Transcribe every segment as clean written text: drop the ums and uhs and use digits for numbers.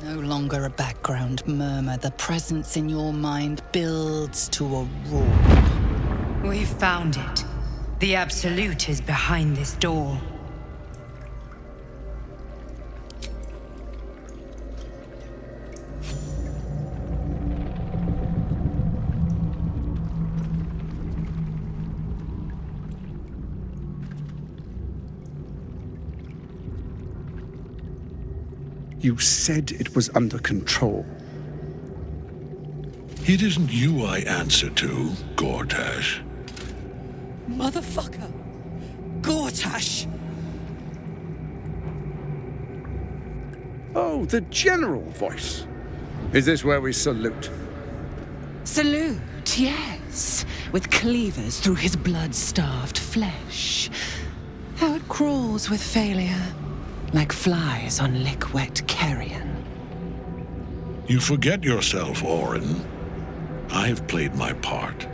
No longer a background murmur. The presence in your mind builds to a roar. We've found it. The Absolute is behind this door. You said it was under control. It isn't you I answer to, Gortash. Motherfucker! Gortash! Oh, the general voice. Is this where we salute? Salute, yes, with cleavers through his blood-starved flesh. How it crawls with failure, like flies on lick-wet carrion. You forget yourself, Orin. I've played my part.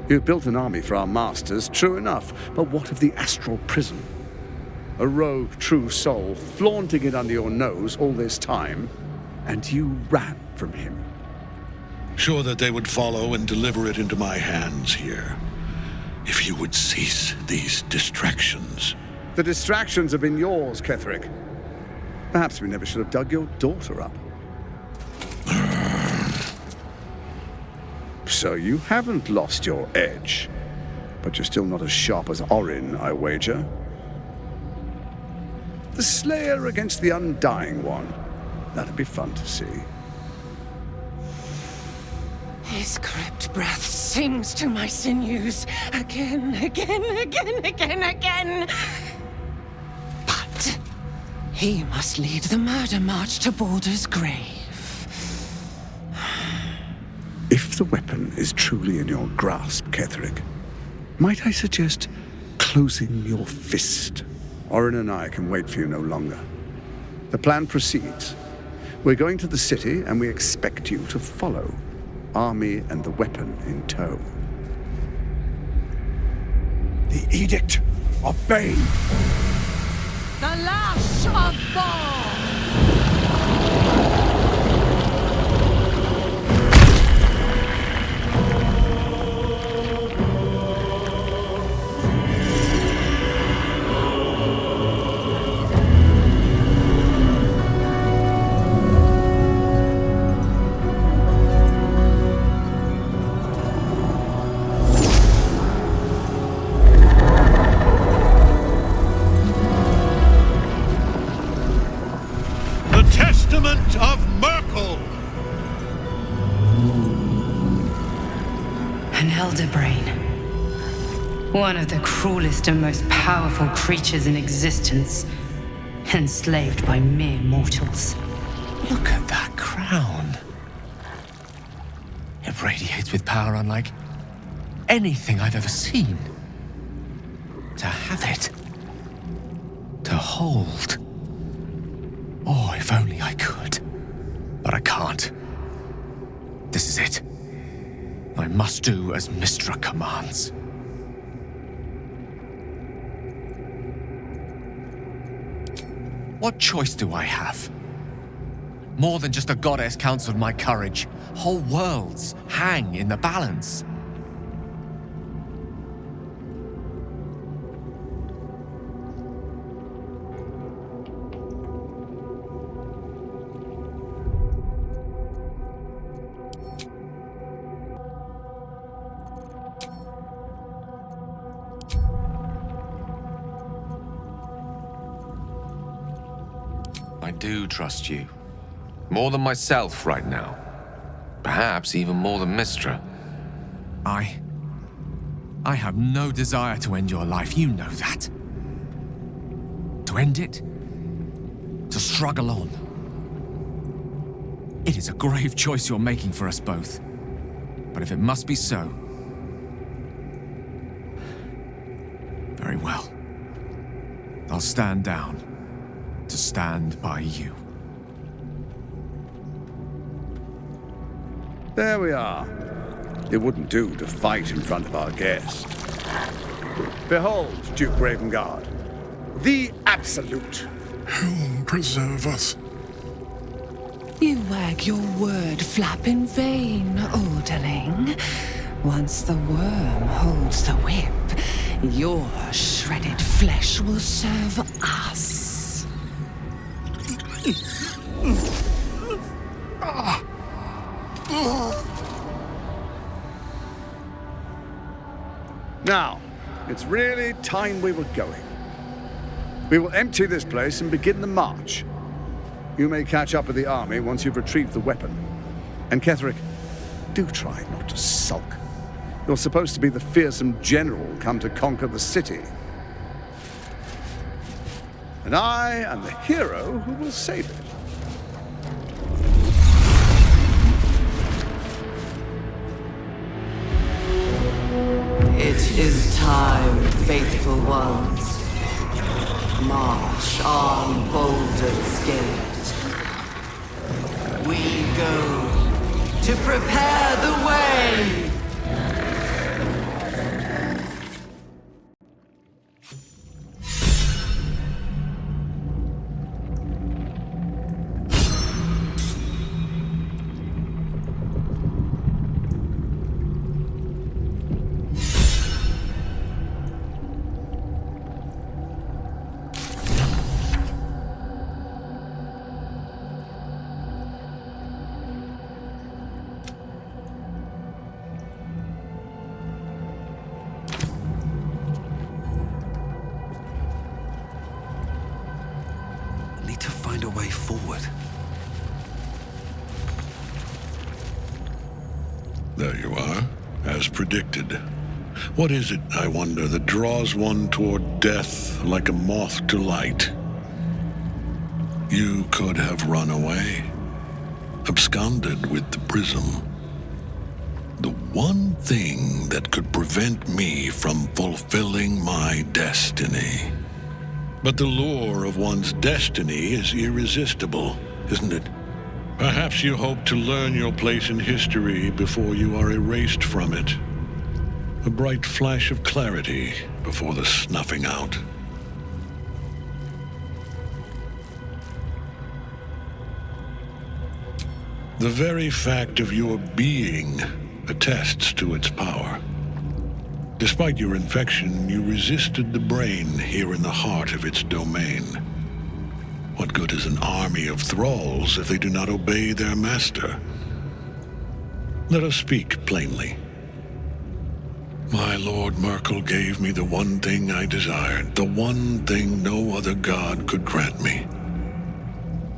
You've built an army for our masters, true enough, but what of the astral prison? A rogue true soul flaunting it under your nose all this time, and you ran from him. Sure that they would follow and deliver it into my hands here. If you would cease these distractions. The distractions have been yours, Ketherick. Perhaps we never should have dug your daughter up. So you haven't lost your edge, but you're still not as sharp as Orin, I wager. The Slayer against the Undying One. That'd be fun to see. His crypt breath sings to my sinews again, again, again, again, again. But he must lead the murder march to Baldur's grave. If the weapon is truly in your grasp, Ketherick, might I suggest closing your fist? Orin and I can wait for you no longer. The plan proceeds. We're going to the city, and we expect you to follow. Army and the weapon in tow. The Edict of Bane. The Lash of Ball! Of Merkel! An elder brain. One of the cruelest and most powerful creatures in existence, enslaved by mere mortals. Look at that crown. It radiates with power unlike anything I've ever seen. To have it. To hold. Oh, if only I could. But I can't. This is it. I must do as Mystra commands. What choice do I have? More than just a goddess counseled my courage. Whole worlds hang in the balance. I do trust you. More than myself right now. Perhaps even more than Mystra. I have no desire to end your life, you know that. To end it? To struggle on. It is a grave choice you're making for us both. But if it must be so... very well. I'll stand down. To stand by you. There we are. It wouldn't do to fight in front of our guest. Behold, Duke Ravengard, the Absolute. Hell preserve us. You wag your word flap in vain, olderling. Once the worm holds the whip, your shredded flesh will serve us. Now, it's really time we were going. We will empty this place and begin the march. You may catch up with the army once you've retrieved the weapon. And Ketherick, do try not to sulk. You're supposed to be the fearsome general come to conquer the city. And I am the hero who will save it. It is time, faithful ones. March on Baldur's Gate. We go to prepare the way. Find a way forward. There you are, as predicted. What is it, I wonder, that draws one toward death like a moth to light? You could have run away, absconded with the prism. The one thing that could prevent me from fulfilling my destiny. But the lure of one's destiny is irresistible, isn't it? Perhaps you hope to learn your place in history before you are erased from it. A bright flash of clarity before the snuffing out. The very fact of your being attests to its power. Despite your infection, you resisted the brain here in the heart of its domain. What good is an army of thralls if they do not obey their master? Let us speak plainly. My Lord Merkel gave me the one thing I desired, the one thing no other god could grant me.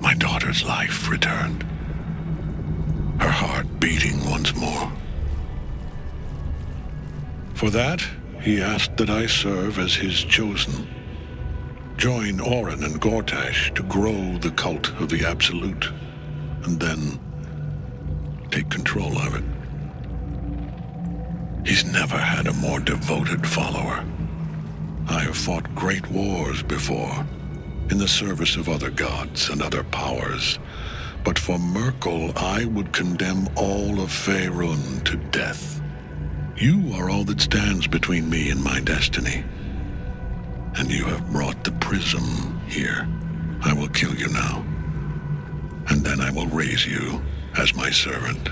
My daughter's life returned, her heart beating once more. For that, he asked that I serve as his chosen. Join Orin and Gortash to grow the cult of the Absolute, and then take control of it. He's never had a more devoted follower. I have fought great wars before, in the service of other gods and other powers, but for Merkel I would condemn all of Faerun to death. You are all that stands between me and my destiny. And you have brought the prism here. I will kill you now. And then I will raise you as my servant.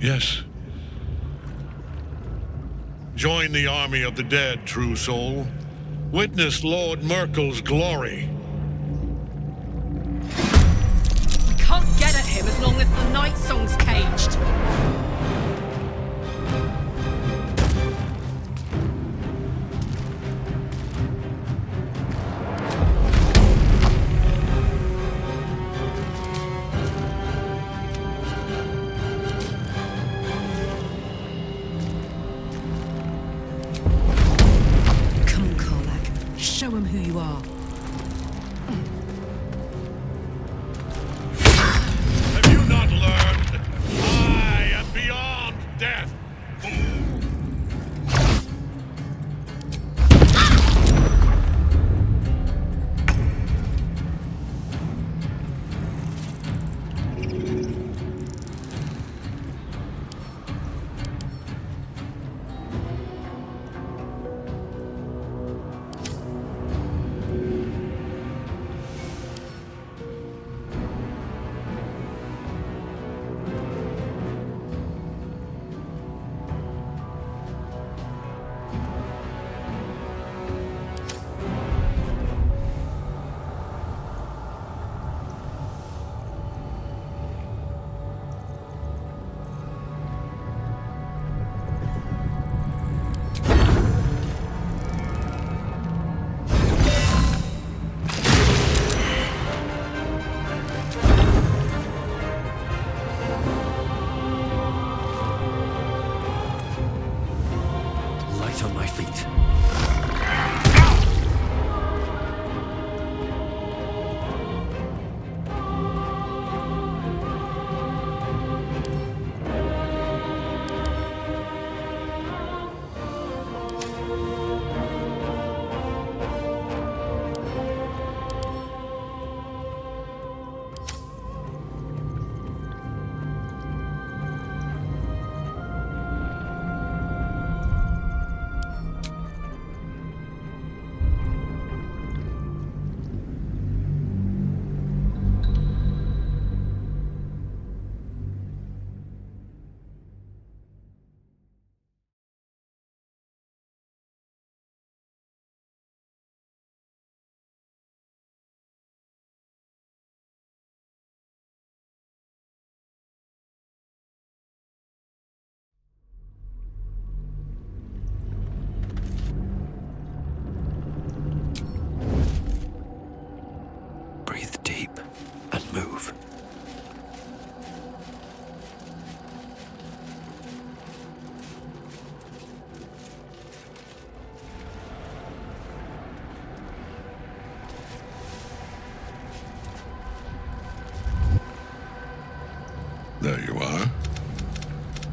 Yes. Join the army of the dead, true soul. Witness Lord Merkel's glory. Can't get at him as long as the night song's caged. Come on, Karlach. Show him who you are. Death!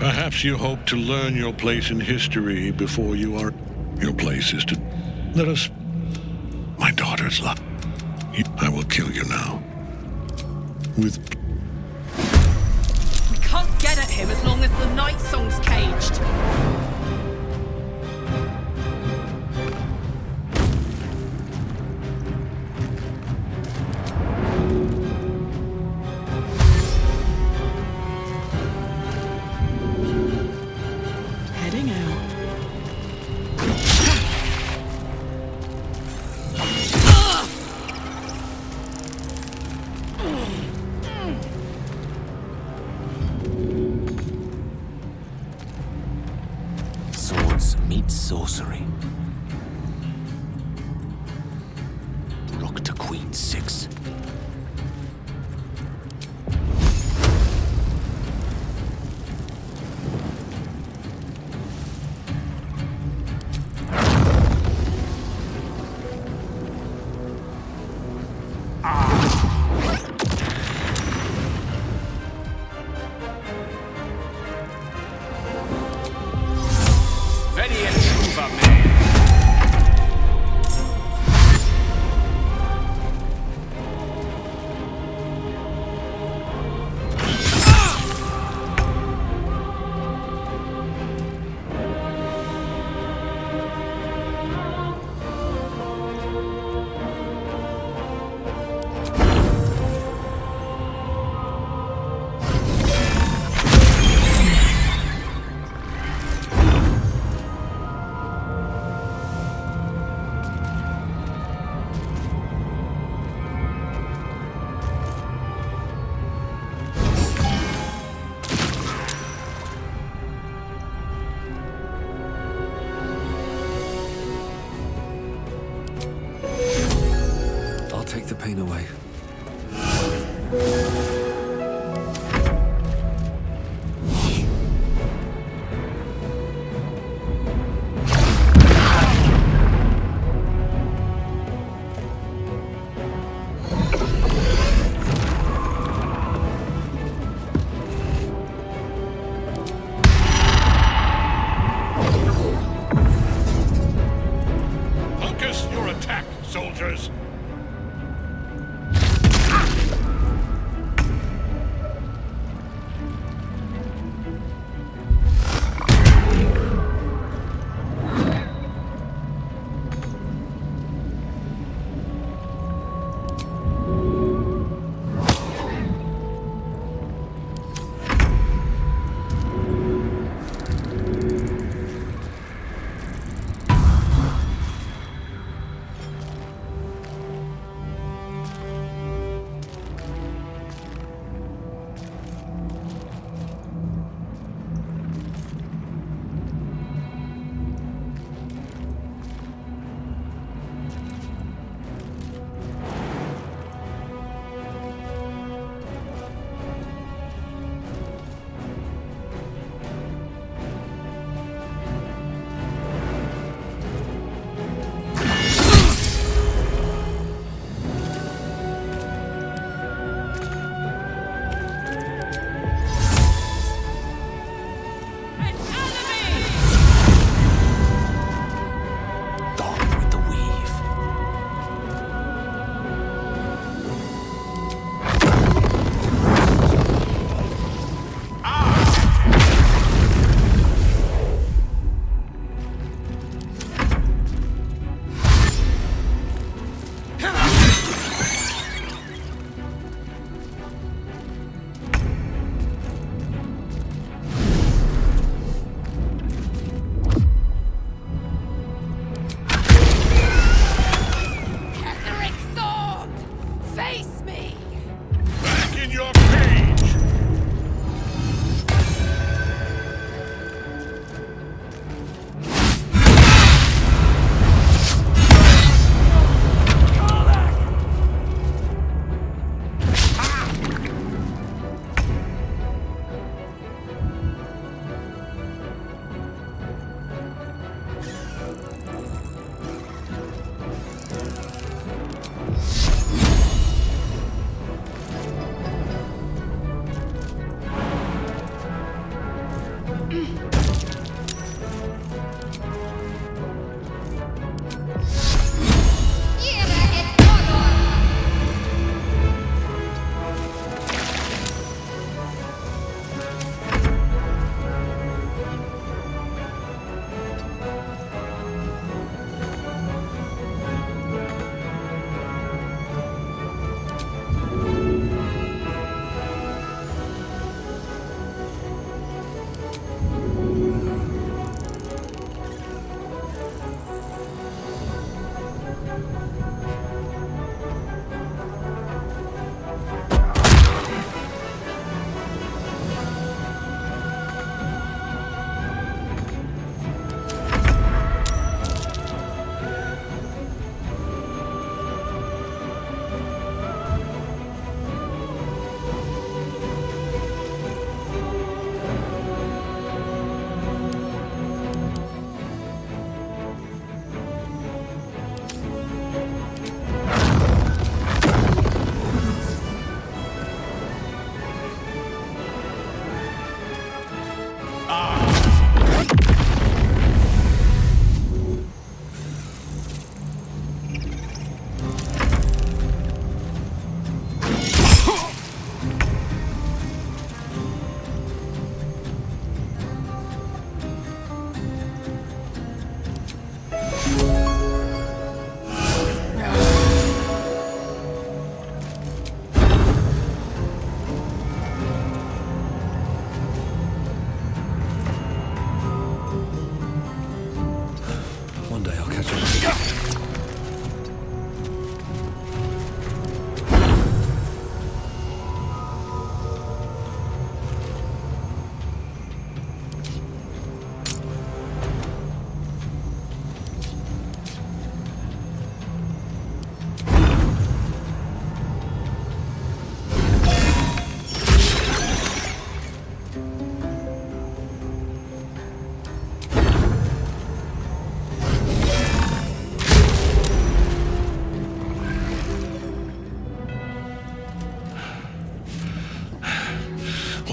Perhaps you hope to learn your place in history before you are... Your place is to... Let us... My daughter's love. I will kill you now. With... We can't get at him as long as the night song's caged. Heading out. Swords meet sorcery. Rook to queen 6. I'll take the pain away. Focus your attack, soldiers!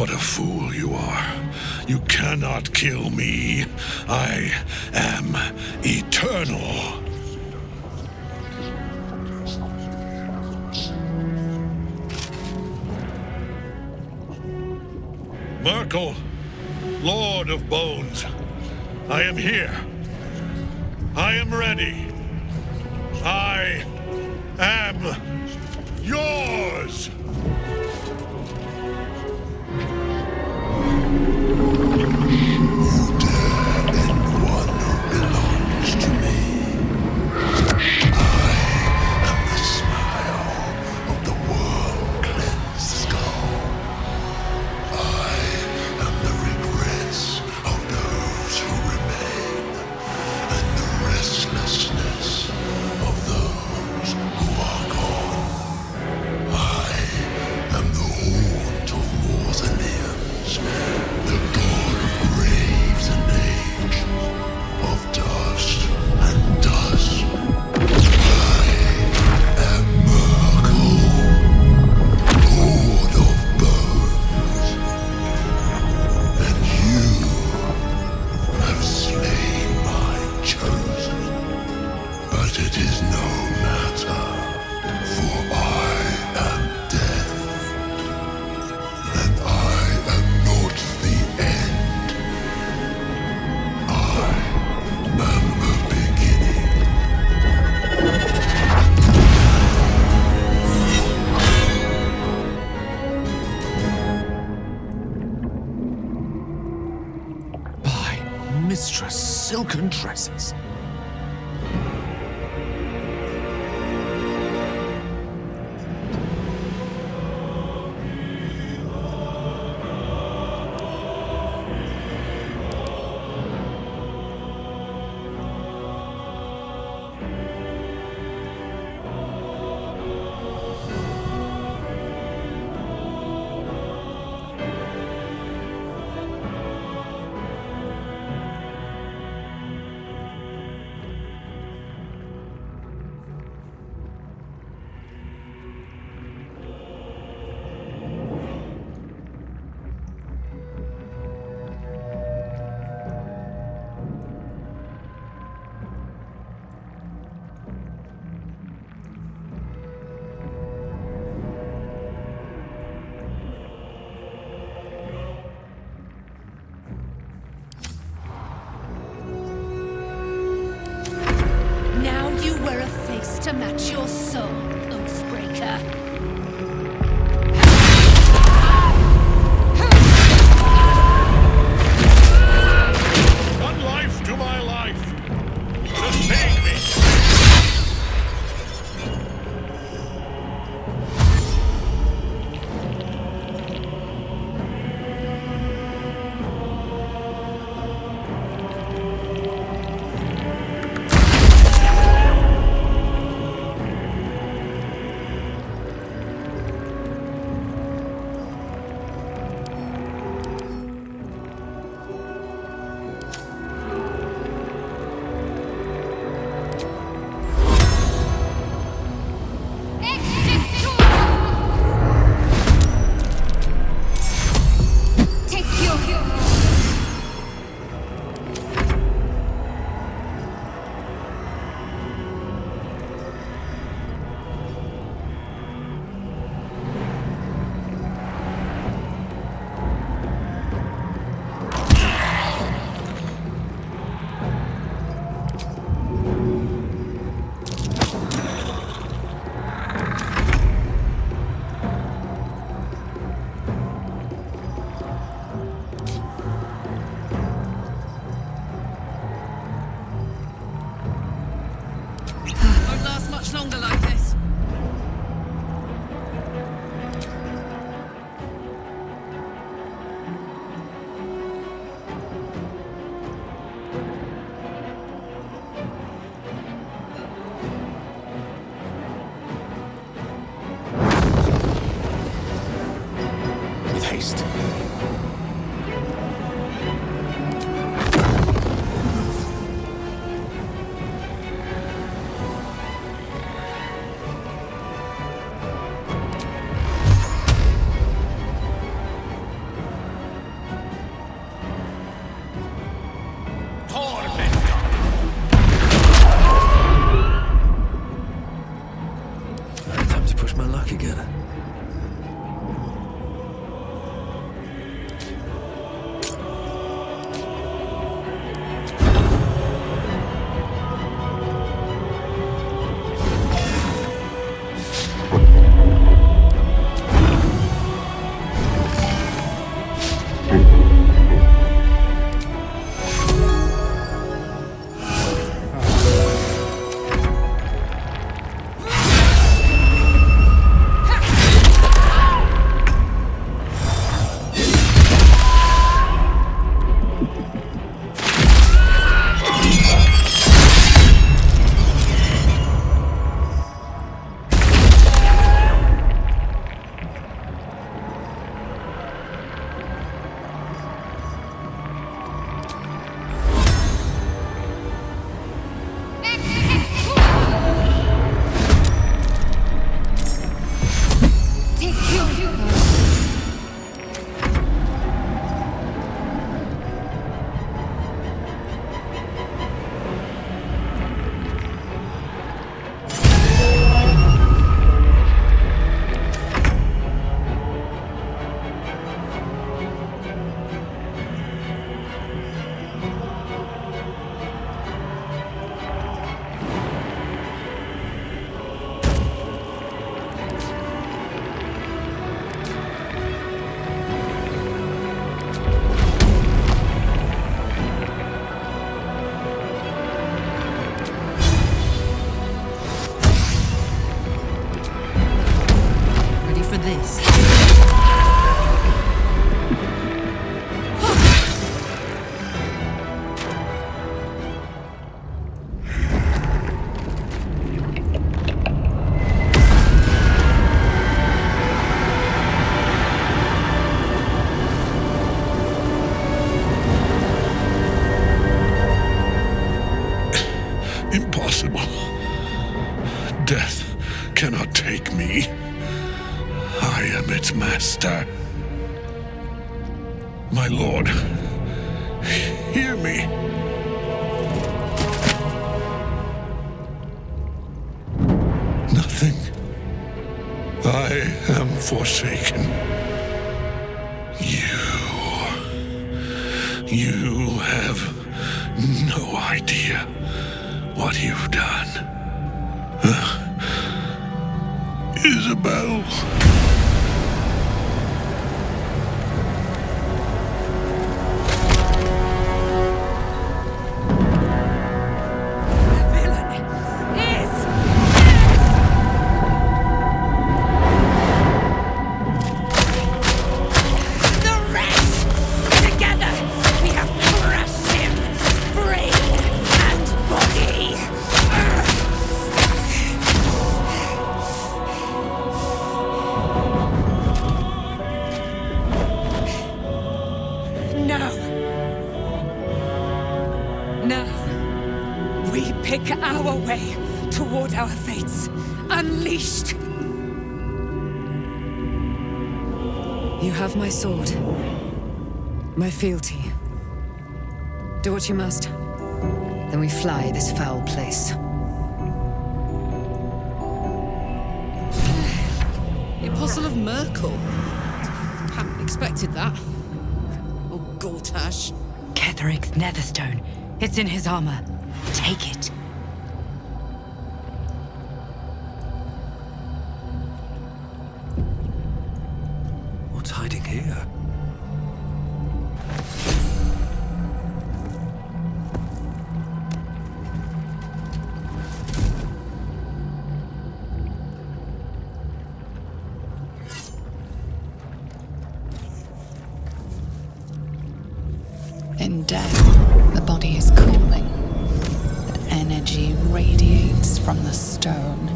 What a fool you are. You cannot kill me. I am eternal. Merkel, Lord of Bones, I am here. I am ready. I am yours. Mistress Silken Tresses. to match your soul, Oathbreaker. One life to my life. Sustain me. Won't last much longer like this. With haste. Time to push my luck again. Ready for this? Impossible. Death cannot take me. I am its master. My lord, hear me. Nothing. I am forsaken. You have no idea what you've done. Isabel. Pick our way toward our fates. Unleashed! You have my sword. My fealty. Do what you must. Then we fly this foul place. The Apostle of Merkel. Hadn't expected that. Oh, Gortash. Ketheric's netherstone. It's in his armor. Take it. What's hiding here? In death, the body is cooling, but energy radiates from the stone.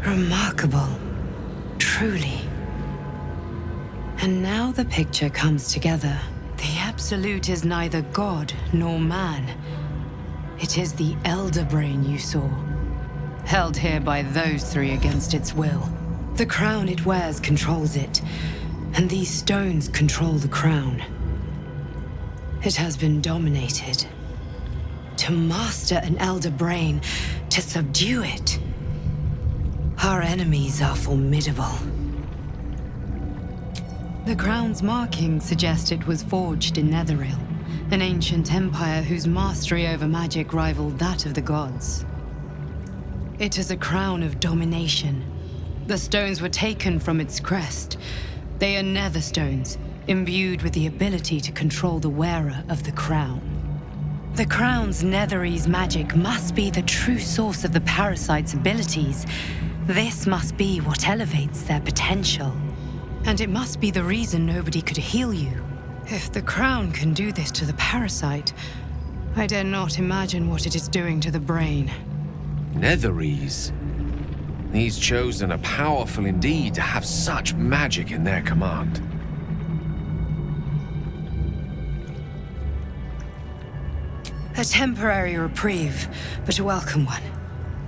Remarkable. Truly. And now the picture comes together. The Absolute is neither God nor man. It is the Elder Brain you saw, held here by those three against its will. The crown it wears controls it, and these stones control the crown. It has been dominated. To master an Elder Brain, to subdue it. Our enemies are formidable. The crown's markings suggest it was forged in Netheril, an ancient empire whose mastery over magic rivaled that of the gods. It is a crown of domination. The stones were taken from its crest. They are nether stones, imbued with the ability to control the wearer of the crown. The crown's Netherese magic must be the true source of the parasite's abilities. This must be what elevates their potential. And it must be the reason nobody could heal you. If the crown can do this to the parasite, I dare not imagine what it is doing to the brain. Netherese. These chosen are powerful indeed to have such magic in their command. A temporary reprieve, but a welcome one.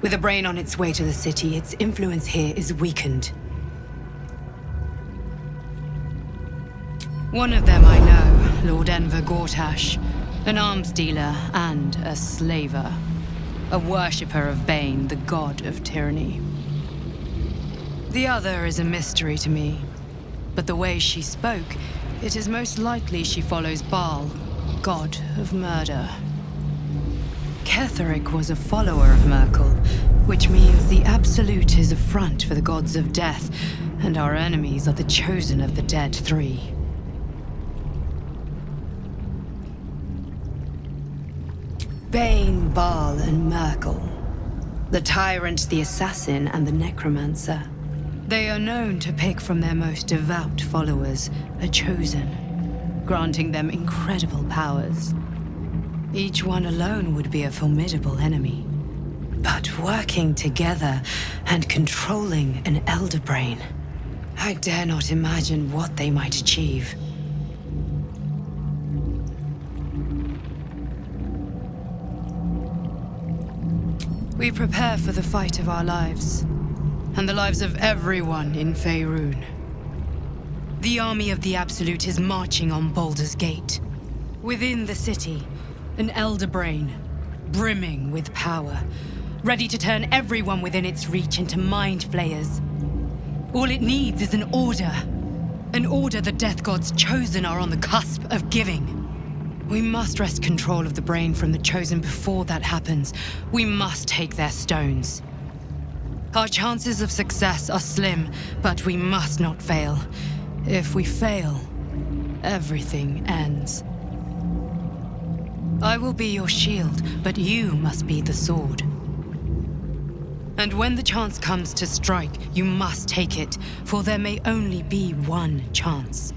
With a brain on its way to the city, its influence here is weakened. One of them I know, Lord Enver Gortash, an arms dealer and a slaver. A worshipper of Bane, the god of tyranny. The other is a mystery to me, but the way she spoke, it is most likely she follows Baal, god of murder. Ketheric was a follower of Merkel, which means the Absolute is a front for the gods of death, and our enemies are the chosen of the dead three. Bane, Baal, and Merkel. The tyrant, the assassin, and the necromancer. They are known to pick from their most devout followers a chosen, granting them incredible powers. Each one alone would be a formidable enemy. But working together and controlling an Elder Brain, I dare not imagine what they might achieve. We prepare for the fight of our lives, and the lives of everyone in Faerun. The army of the Absolute is marching on Baldur's Gate. Within the city, an Elder Brain, brimming with power, ready to turn everyone within its reach into mind flayers. All it needs is an order the Death God's chosen are on the cusp of giving. We must wrest control of the brain from the Chosen before that happens. We must take their stones. Our chances of success are slim, but we must not fail. If we fail, everything ends. I will be your shield, but you must be the sword. And when the chance comes to strike, you must take it, for there may only be one chance.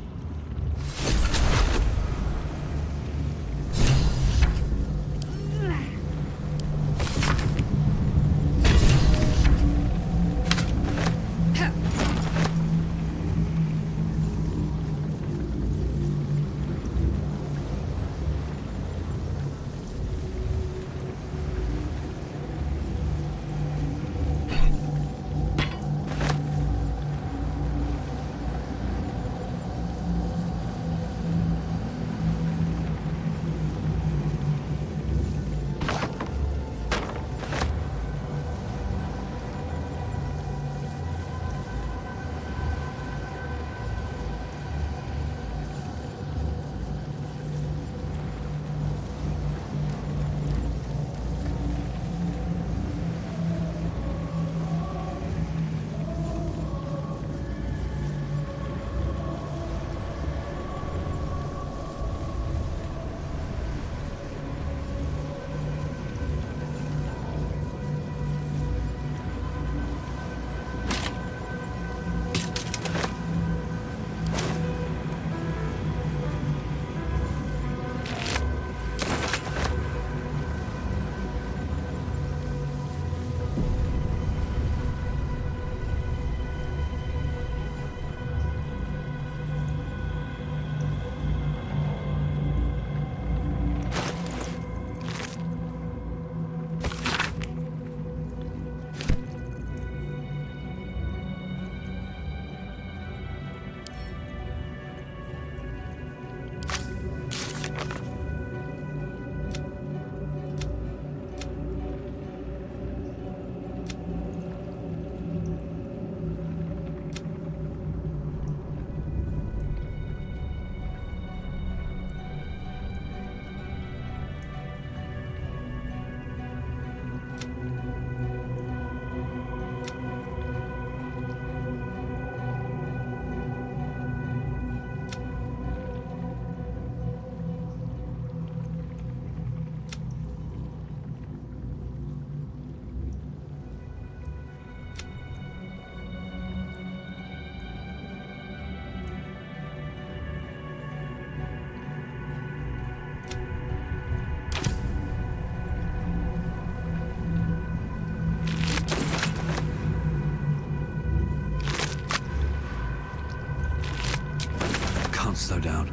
Slow down.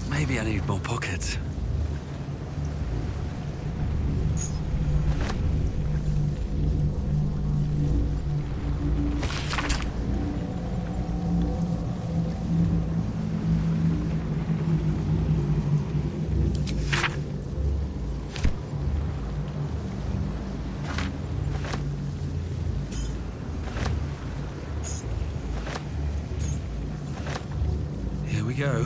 Maybe I need more pockets. Here we go.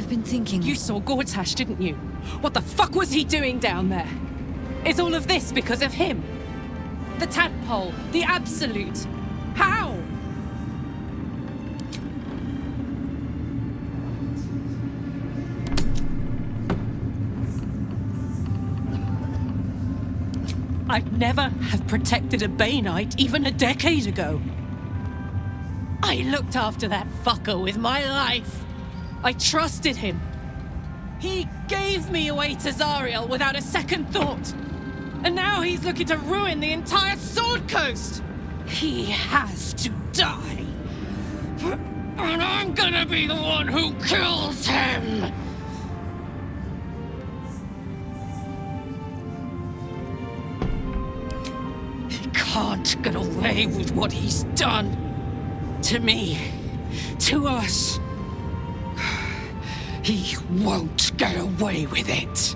I've been thinking... You saw Gortash, didn't you? What the fuck was he doing down there? Is all of this because of him? The tadpole, the absolute. How? I'd never have protected a Bainite even a decade ago. I looked after that fucker with my life. I trusted him. He gave me away to Zariel without a second thought. And now he's looking to ruin the entire Sword Coast. He has to die. And I'm gonna be the one who kills him. He can't get away with what he's done. To me, to us. He won't get away with it.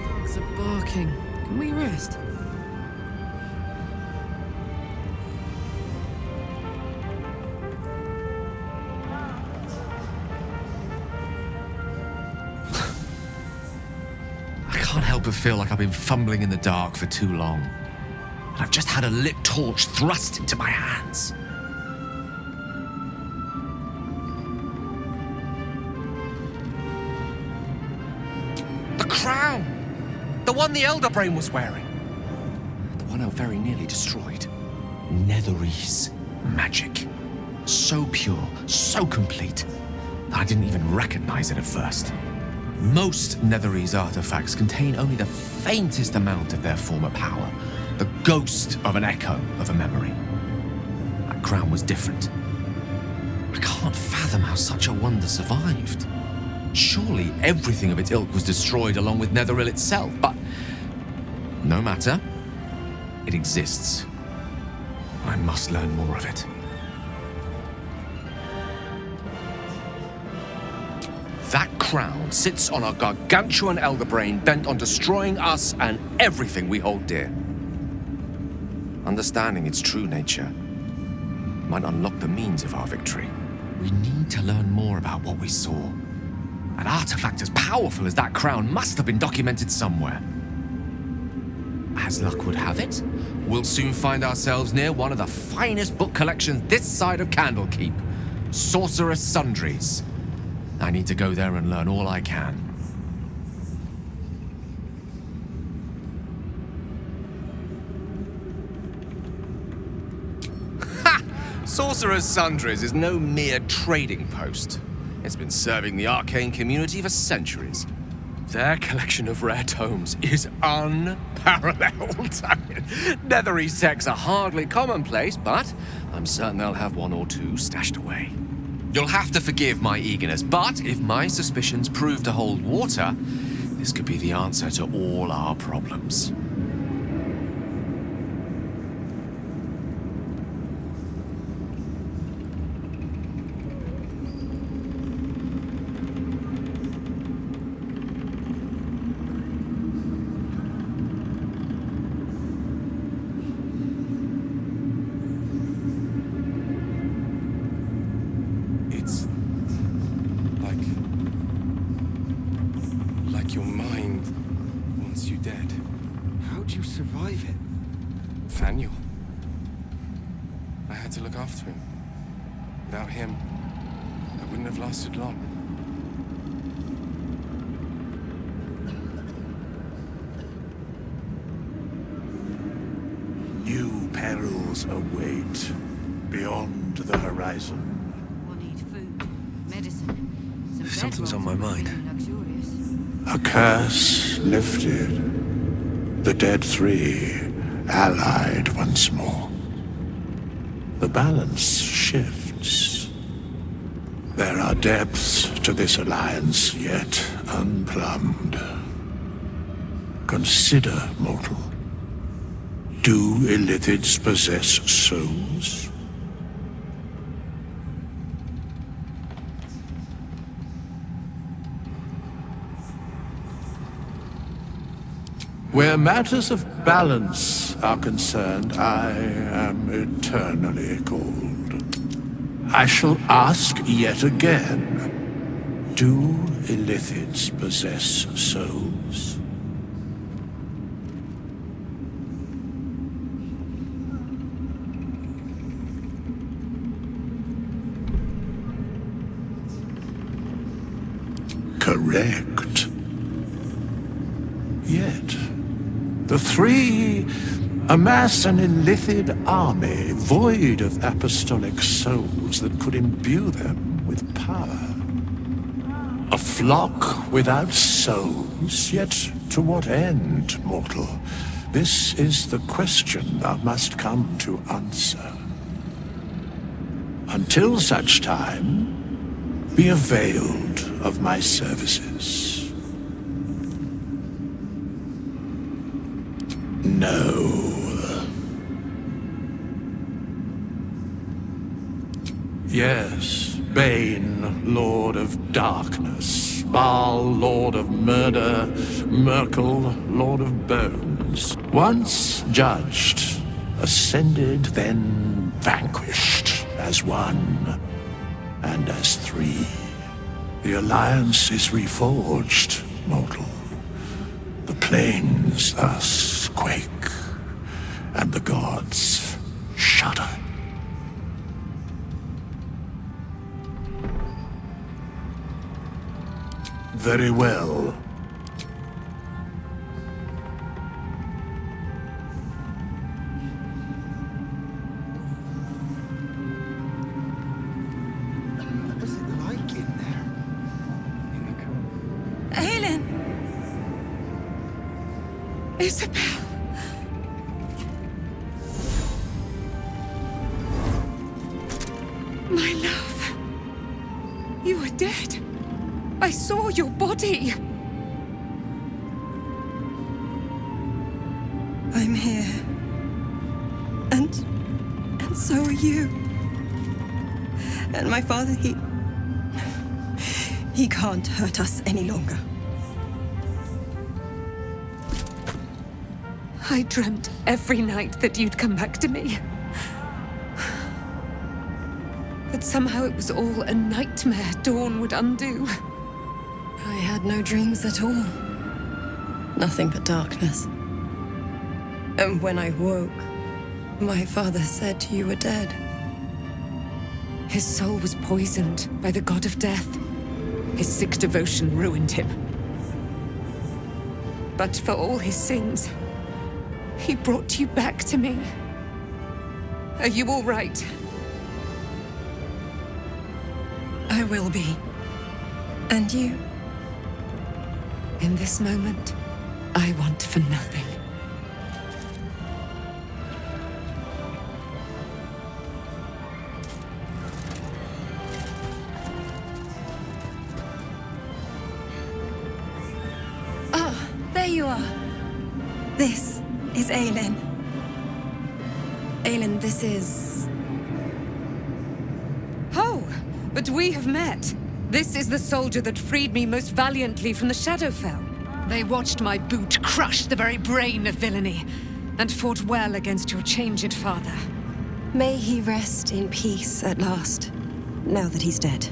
Dogs are barking. Can we rest? I can't help but feel like I've been fumbling in the dark for too long. And I've just had a lit torch thrust into my hands. The crown! The one the Elder Brain was wearing. The one I very nearly destroyed. Netherese magic. So pure, so complete, that I didn't even recognize it at first. Most Netherese artifacts contain only the faintest amount of their former power, the ghost of an echo of a memory. That crown was different. I can't fathom how such a wonder survived. Surely everything of its ilk was destroyed along with Netheril itself, but no matter. It exists. I must learn more of it. That crown sits on a gargantuan elder brain bent on destroying us and everything we hold dear. Understanding its true nature might unlock the means of our victory. We need to learn more about what we saw. An artifact as powerful as that crown must have been documented somewhere. As luck would have it, we'll soon find ourselves near one of the finest book collections this side of Candlekeep, Sorcerer's Sundries. I need to go there and learn all I can. Ha! Sorcerer's Sundries is no mere trading post. It's been serving the arcane community for centuries. Their collection of rare tomes is unparalleled. Netherese texts are hardly commonplace, but I'm certain they'll have one or two stashed away. You'll have to forgive my eagerness, but if my suspicions prove to hold water, this could be the answer to all our problems. Your mind wants you dead. How'd you survive it? Thaniel. I had to look after him. Without him, I wouldn't have lasted long. New perils await beyond the horizon. We'll need food, medicine, some Something's on my mind. A curse lifted. The dead three allied once more. The balance shifts. There are depths to this alliance yet unplumbed. Consider, mortal. Do illithids possess souls? Where matters of balance are concerned, I am eternally cold. I shall ask yet again. Do illithids possess souls? Correct. Yet, the three amass an illithid army void of apostolic souls that could imbue them with power. A flock without souls, yet to what end, mortal? This is the question thou must come to answer. Until such time, be availed of my services. No. Yes, Bane, Lord of Darkness, Baal, Lord of Murder, Merkel, Lord of Bones. Once judged, ascended, then vanquished, as one and as three. The alliance is reforged, mortal. The plains thus quake, and the gods shudder. Very well. What was it like in there? Aelin! Isabel! My love. You are dead. I saw your body. I'm here. And so are you. And my father, he can't hurt us any longer. I dreamt every night that you'd come back to me. That somehow it was all a nightmare Dawn would undo. I had no dreams at all. Nothing but darkness. And when I woke, my father said you were dead. His soul was poisoned by the god of death. His sick devotion ruined him. But for all his sins, he brought you back to me. Are you all right? I will be. And you? In this moment, I want for nothing. Ah, there you are. This is Aelin. Aelin, this is... Oh, but we have met. This is the soldier that freed me most valiantly from the Shadowfell. They watched my boot crush the very brain of villainy, and fought well against your changed father. May he rest in peace at last, now that he's dead.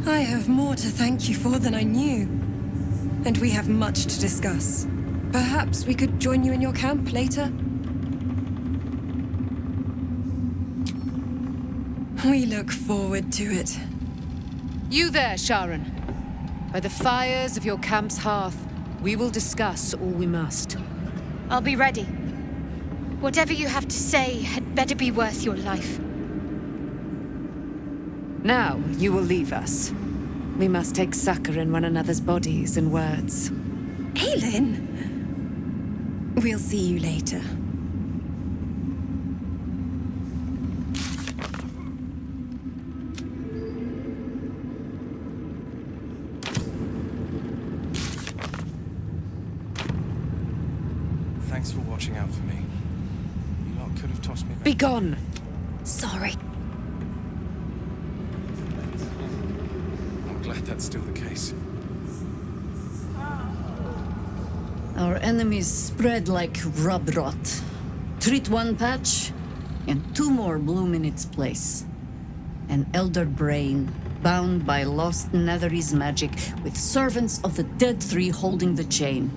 I have more to thank you for than I knew. And we have much to discuss. Perhaps we could join you in your camp later? We look forward to it. You there, Sharon. By the fires of your camp's hearth, we will discuss all we must. I'll be ready. Whatever you have to say had better be worth your life. Now, you will leave us. We must take succor in one another's bodies and words. Aelin! We'll see you later. Thanks for watching out for me. You lot could have tossed me back. Be gone! Sorry. I'm glad that's still the case. Our enemies spread like rub rot. Treat one patch, and two more bloom in its place. An elder brain bound by lost Netherese magic, with servants of the Dead Three holding the chain.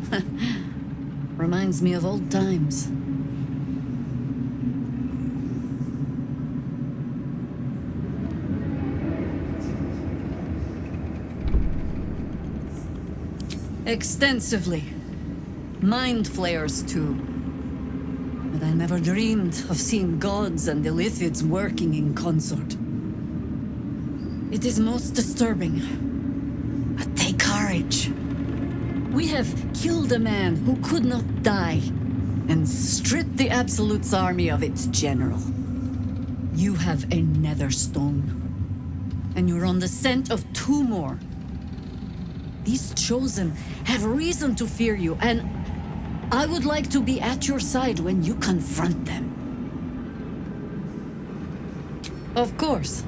Reminds me of old times. Extensively. Mind flayers, too. But I never dreamed of seeing gods and Illithids working in consort. It is most disturbing. But take courage. We have killed a man who could not die, and stripped the Absolute's army of its general. You have a nether stone, and you're on the scent of 2 more. These Chosen have reason to fear you, and I would like to be at your side when you confront them. Of course,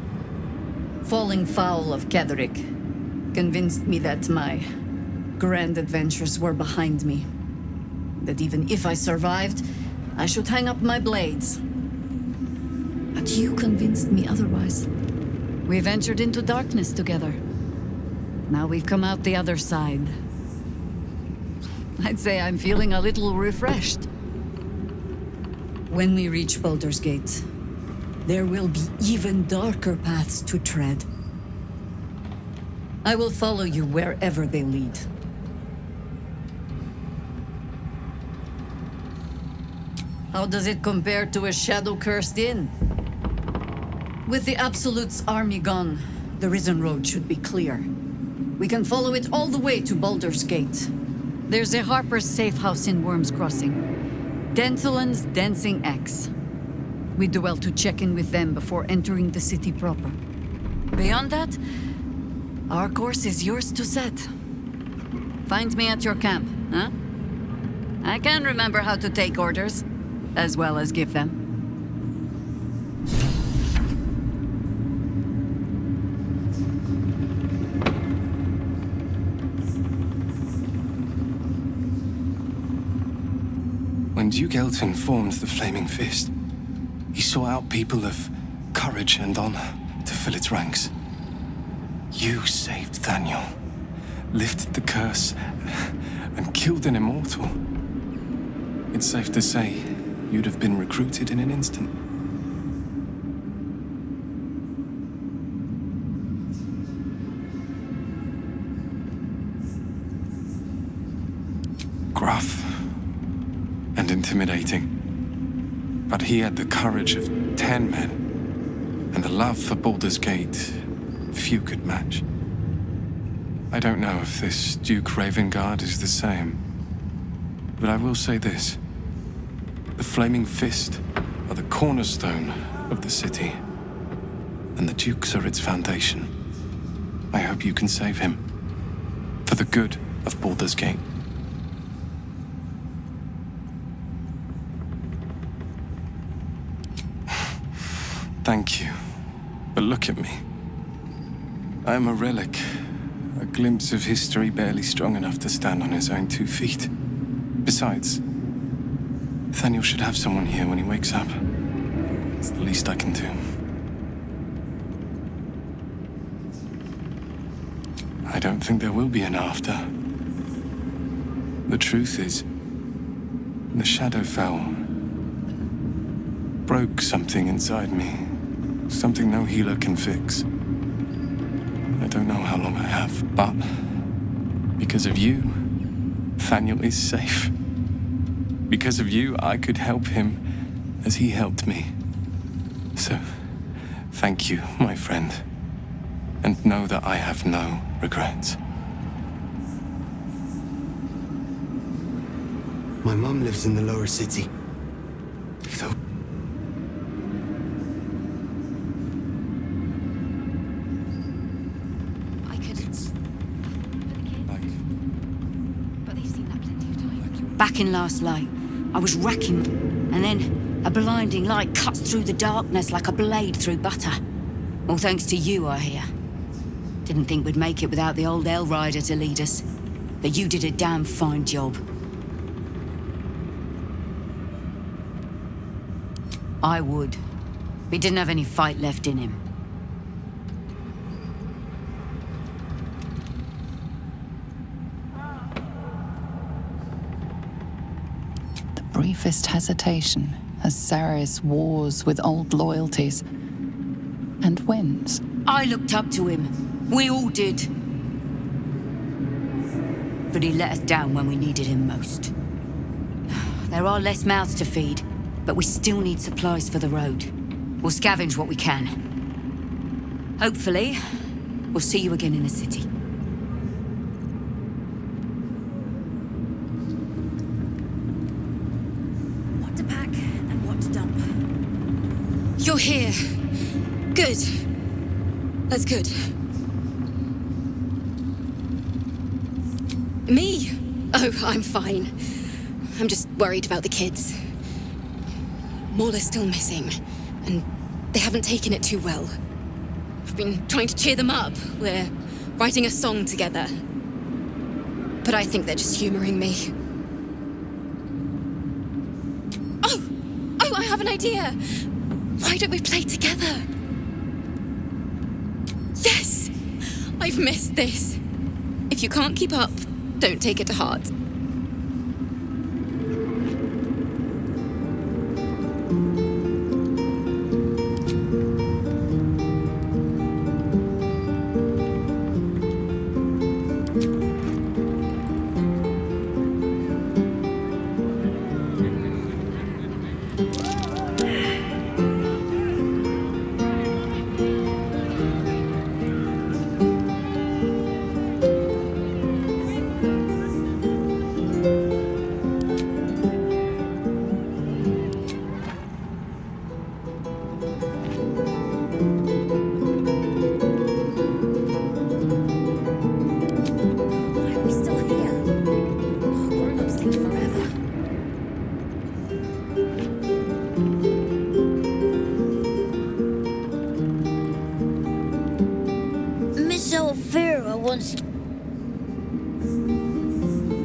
falling foul of Ketheric convinced me that my grand adventures were behind me. That even if I survived, I should hang up my blades. But you convinced me otherwise. We ventured into darkness together. Now we've come out the other side. I'd say I'm feeling a little refreshed. When we reach Baldur's Gate, there will be even darker paths to tread. I will follow you wherever they lead. How does it compare to a shadow-cursed inn? With the Absolute's army gone, the Risen Road should be clear. We can follow it all the way to Baldur's Gate. There's a Harper's safe house in Worm's Crossing. Denthelan's Dancing Axe. We do well to check in with them before entering the city proper. Beyond that, our course is yours to set. Find me at your camp, huh? I can remember how to take orders, as well as give them. When Duke Elton formed the Flaming Fist, he sought out people of courage and honor to fill its ranks. You saved Daniel, lifted the curse, and killed an immortal. It's safe to say you'd have been recruited in an instant. Gruff and intimidating. But he had the courage of 10 men, and the love for Baldur's Gate few could match. I don't know if this Duke Ravengard is the same, but I will say this. The Flaming Fist are the cornerstone of the city, and the Dukes are its foundation. I hope you can save him, for the good of Baldur's Gate. Thank you. But look at me. I am a relic. A glimpse of history barely strong enough to stand on his own 2 feet. Besides, Nathaniel should have someone here when he wakes up. It's the least I can do. I don't think there will be an after. The truth is, the shadow fell. Broke something inside me. Something no healer can fix. I don't know how long I have, but because of you, Nathaniel is safe. Because of you, I could help him as he helped me. So, thank you, my friend. And know that I have no regrets. My mom lives in the lower city. So... Back in last light, I was wrecking, and then a blinding light cuts through the darkness like a blade through butter. All thanks to you, I hear. Didn't think we'd make it without the old El Rider to lead us, but you did a damn fine job. I would. He didn't have any fight left in him. briefest hesitation as Ceres wars with old loyalties and wins. I looked up to him. We all did. But he let us down when we needed him most. There are less mouths to feed, but we still need supplies for the road. We'll scavenge what we can. Hopefully, we'll see you again in the city. What to pack and what to dump. You're here. Good. That's good. Me? Oh, I'm fine. I'm just worried about the kids. Maula's still missing, and they haven't taken it too well. I've been trying to cheer them up. We're writing a song together. But I think they're just humoring me. Oh, I have an idea. Why don't we play together? Yes! I've missed this. If you can't keep up, don't take it to heart.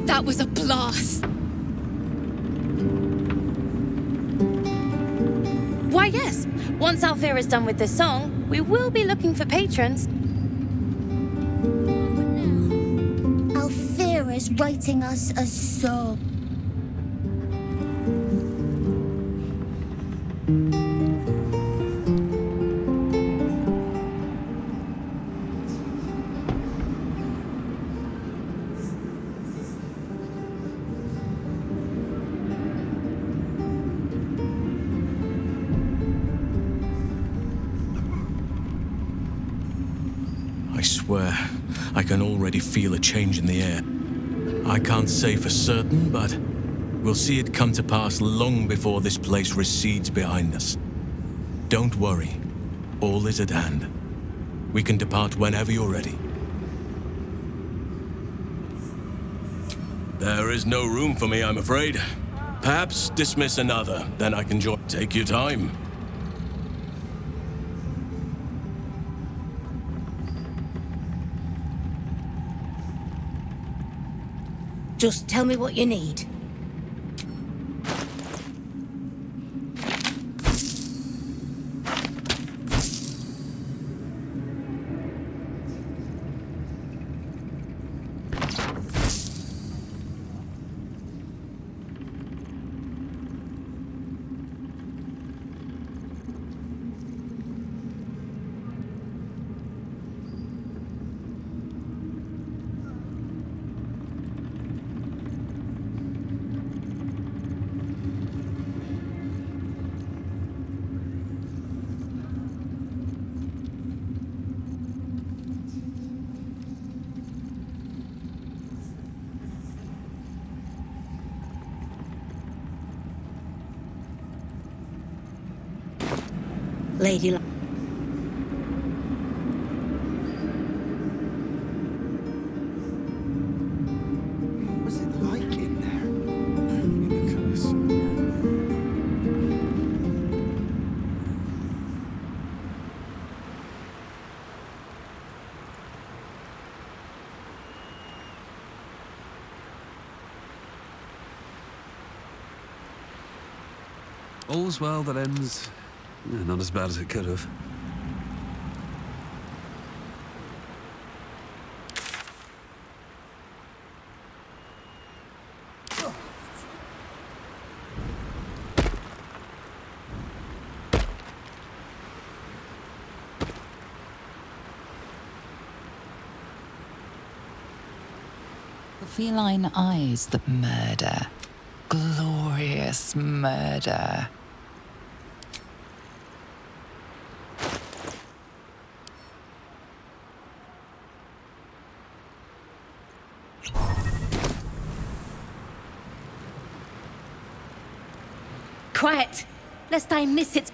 That was a blast. Why, yes. Once Alfira's done with this song, we will be looking for patrons. Alfira's writing us a song. I swear, I can already feel a change in the air. I can't say for certain, but we'll see it come to pass long before this place recedes behind us. Don't worry, all is at hand. We can depart whenever you're ready. There is no room for me, I'm afraid. Perhaps dismiss another, then I can join. Take your time. Just tell me what you need. Lady. What's it like in there? All's well that ends. Not as bad as it could have. Feline eyes, the murder. Glorious murder. Quiet, lest I miss it.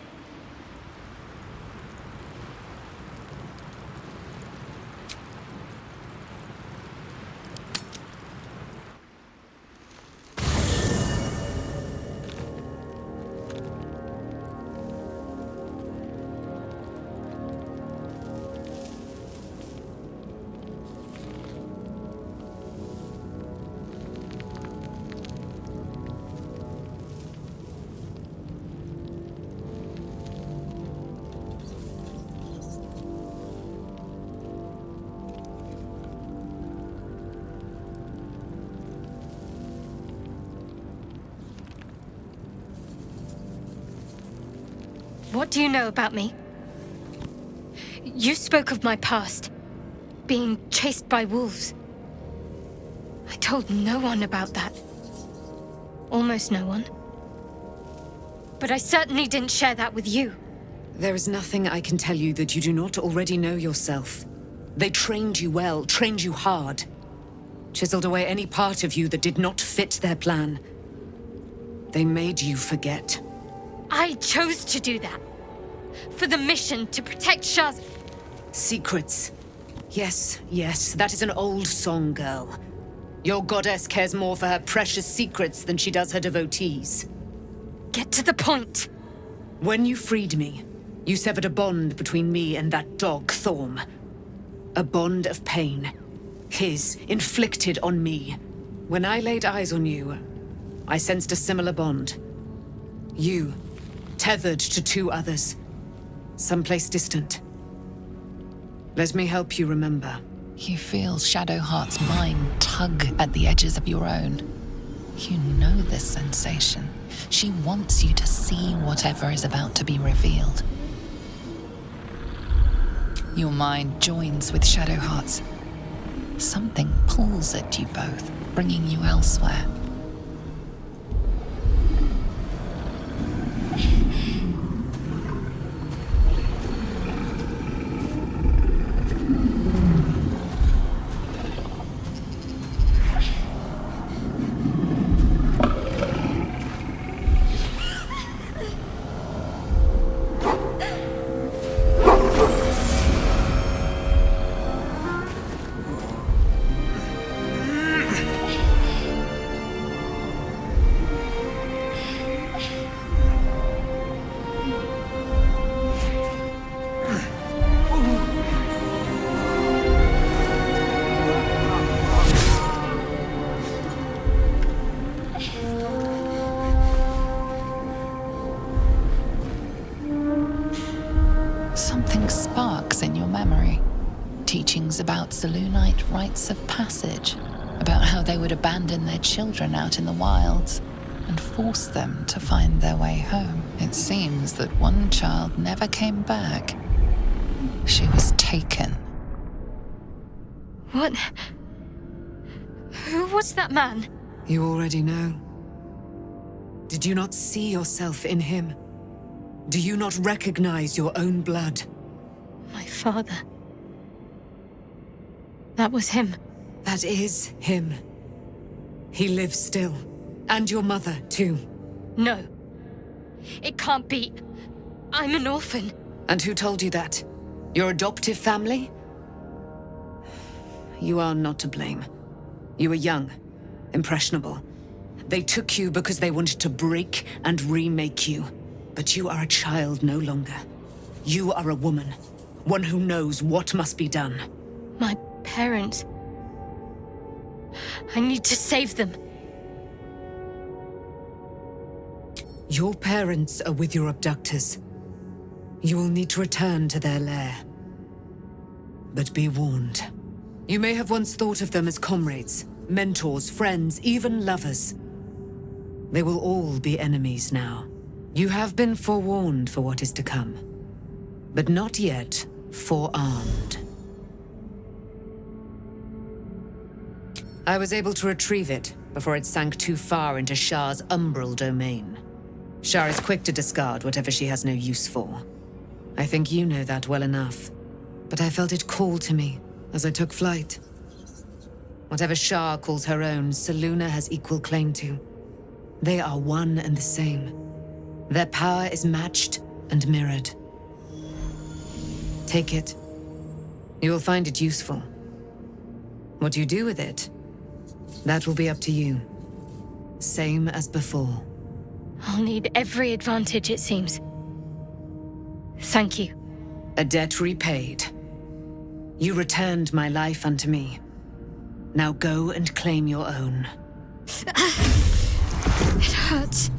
What do you know about me? You spoke of my past, being chased by wolves. I told no one about that. Almost no one. But I certainly didn't share that with you. There is nothing I can tell you that you do not already know yourself. They trained you well, trained you hard. Chiseled away any part of you that did not fit their plan. They made you forget. I chose to do that. For the mission to protect Shah's... Secrets. Yes, yes, that is an old song, girl. Your goddess cares more for her precious secrets than she does her devotees. Get to the point. When you freed me, you severed a bond between me and that dog, Thorm. A bond of pain. His, inflicted on me. When I laid eyes on you, I sensed a similar bond. You, tethered to two others, someplace distant. Let me help you remember. You feel Shadowheart's mind tug at the edges of your own. You know this sensation. She wants you to see whatever is about to be revealed. Your mind joins with Shadowheart's. Something pulls at you both, bringing you elsewhere. Something sparks in your memory. Teachings about Selûnite rites of passage, about how they would abandon their children out in the wilds and force them to find their way home. It seems that one child never came back. She was taken. What? Who was that man? You already know. Did you not see yourself in him? Do you not recognize your own blood? My father. That was him. That is him. He lives still. And your mother, too. No. It can't be. I'm an orphan. And who told you that? Your adoptive family? You are not to blame. You were young, impressionable. They took you because they wanted to break and remake you. But you are a child no longer. You are a woman. One who knows what must be done. My parents. I need to save them. Your parents are with your abductors. You will need to return to their lair. But be warned. You may have once thought of them as comrades, mentors, friends, even lovers. They will all be enemies now. You have been forewarned for what is to come, but not yet forearmed. I was able to retrieve it before it sank too far into Shah's umbral domain. Shah is quick to discard whatever she has no use for. I think you know that well enough. But I felt it call to me as I took flight. Whatever Shah calls her own, Selûne has equal claim to. They are one and the same. Their power is matched and mirrored. Take it. You will find it useful. What you do with it, that will be up to you. Same as before. I'll need every advantage, it seems. Thank you. A debt repaid. You returned my life unto me. Now go and claim your own. It hurts.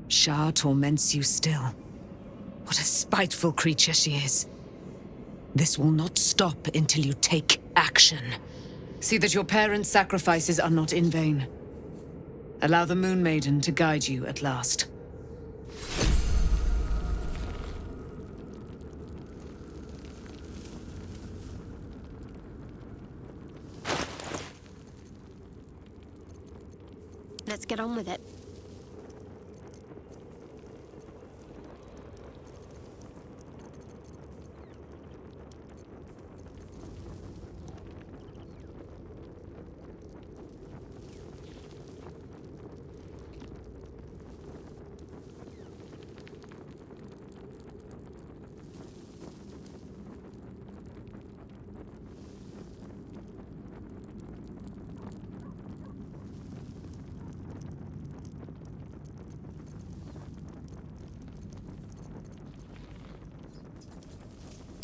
Shah torments you still. What a spiteful creature she is. This will not stop until you take action. See that your parents' sacrifices are not in vain. Allow the Moon Maiden to guide you at last. Let's get on with it.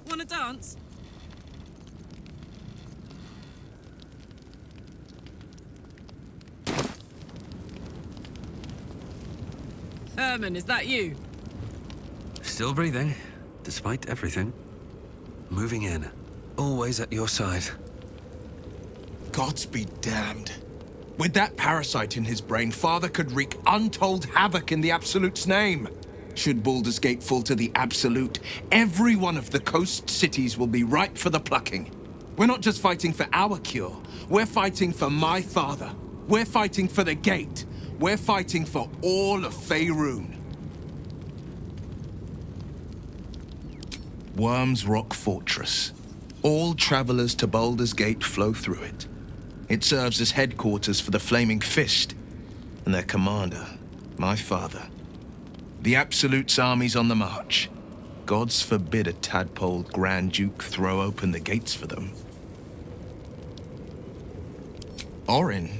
Want to dance? Herman, is that you? Still breathing, despite everything. Moving in. Always at your side. Gods be damned. With that parasite in his brain, Father could wreak untold havoc in the Absolute's name. Should Baldur's Gate fall to the Absolute, every one of the coast cities will be ripe for the plucking. We're not just fighting for our cure. We're fighting for my father. We're fighting for the Gate. We're fighting for all of Faerun. Worm's Rock Fortress. All travelers to Baldur's Gate flow through it. It serves as headquarters for the Flaming Fist and their commander, my father. The Absolute's army's on the march. Gods forbid a tadpoled Grand Duke throw open the gates for them. Orin,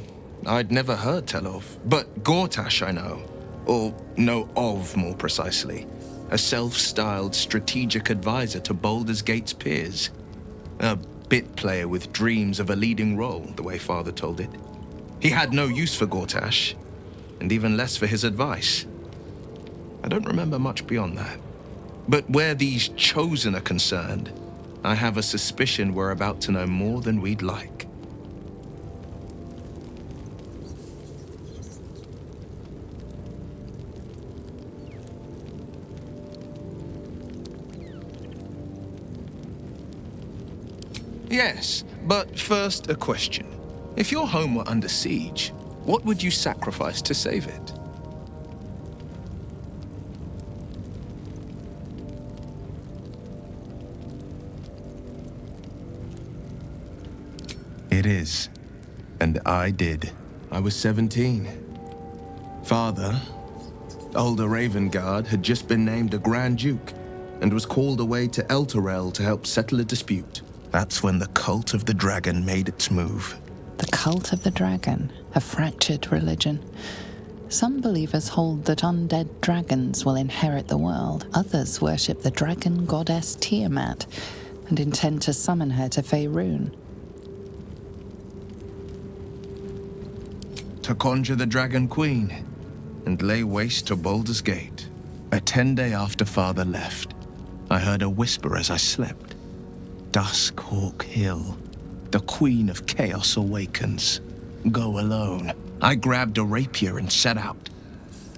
I'd never heard tell of, but Gortash I know. Or know of, more precisely. A self-styled strategic advisor to Baldur's Gate's peers. A bit player with dreams of a leading role, the way Father told it. He had no use for Gortash, and even less for his advice. I don't remember much beyond that. But where these Chosen are concerned, I have a suspicion we're about to know more than we'd like. Yes, but first a question. If your home were under siege, what would you sacrifice to save it? It is. And I did. I was 17. Father, older Ravengard, had just been named a Grand Duke and was called away to Elturel to help settle a dispute. That's when the Cult of the Dragon made its move. The Cult of the Dragon, a fractured religion. Some believers hold that undead dragons will inherit the world. Others worship the dragon goddess Tiamat and intend to summon her to Faerun. To conjure the Dragon Queen and lay waste to Baldur's Gate. A 10-day after Father left, I heard a whisper as I slept. Duskhawk Hill. The Queen of Chaos awakens. Go alone. I grabbed a rapier and set out.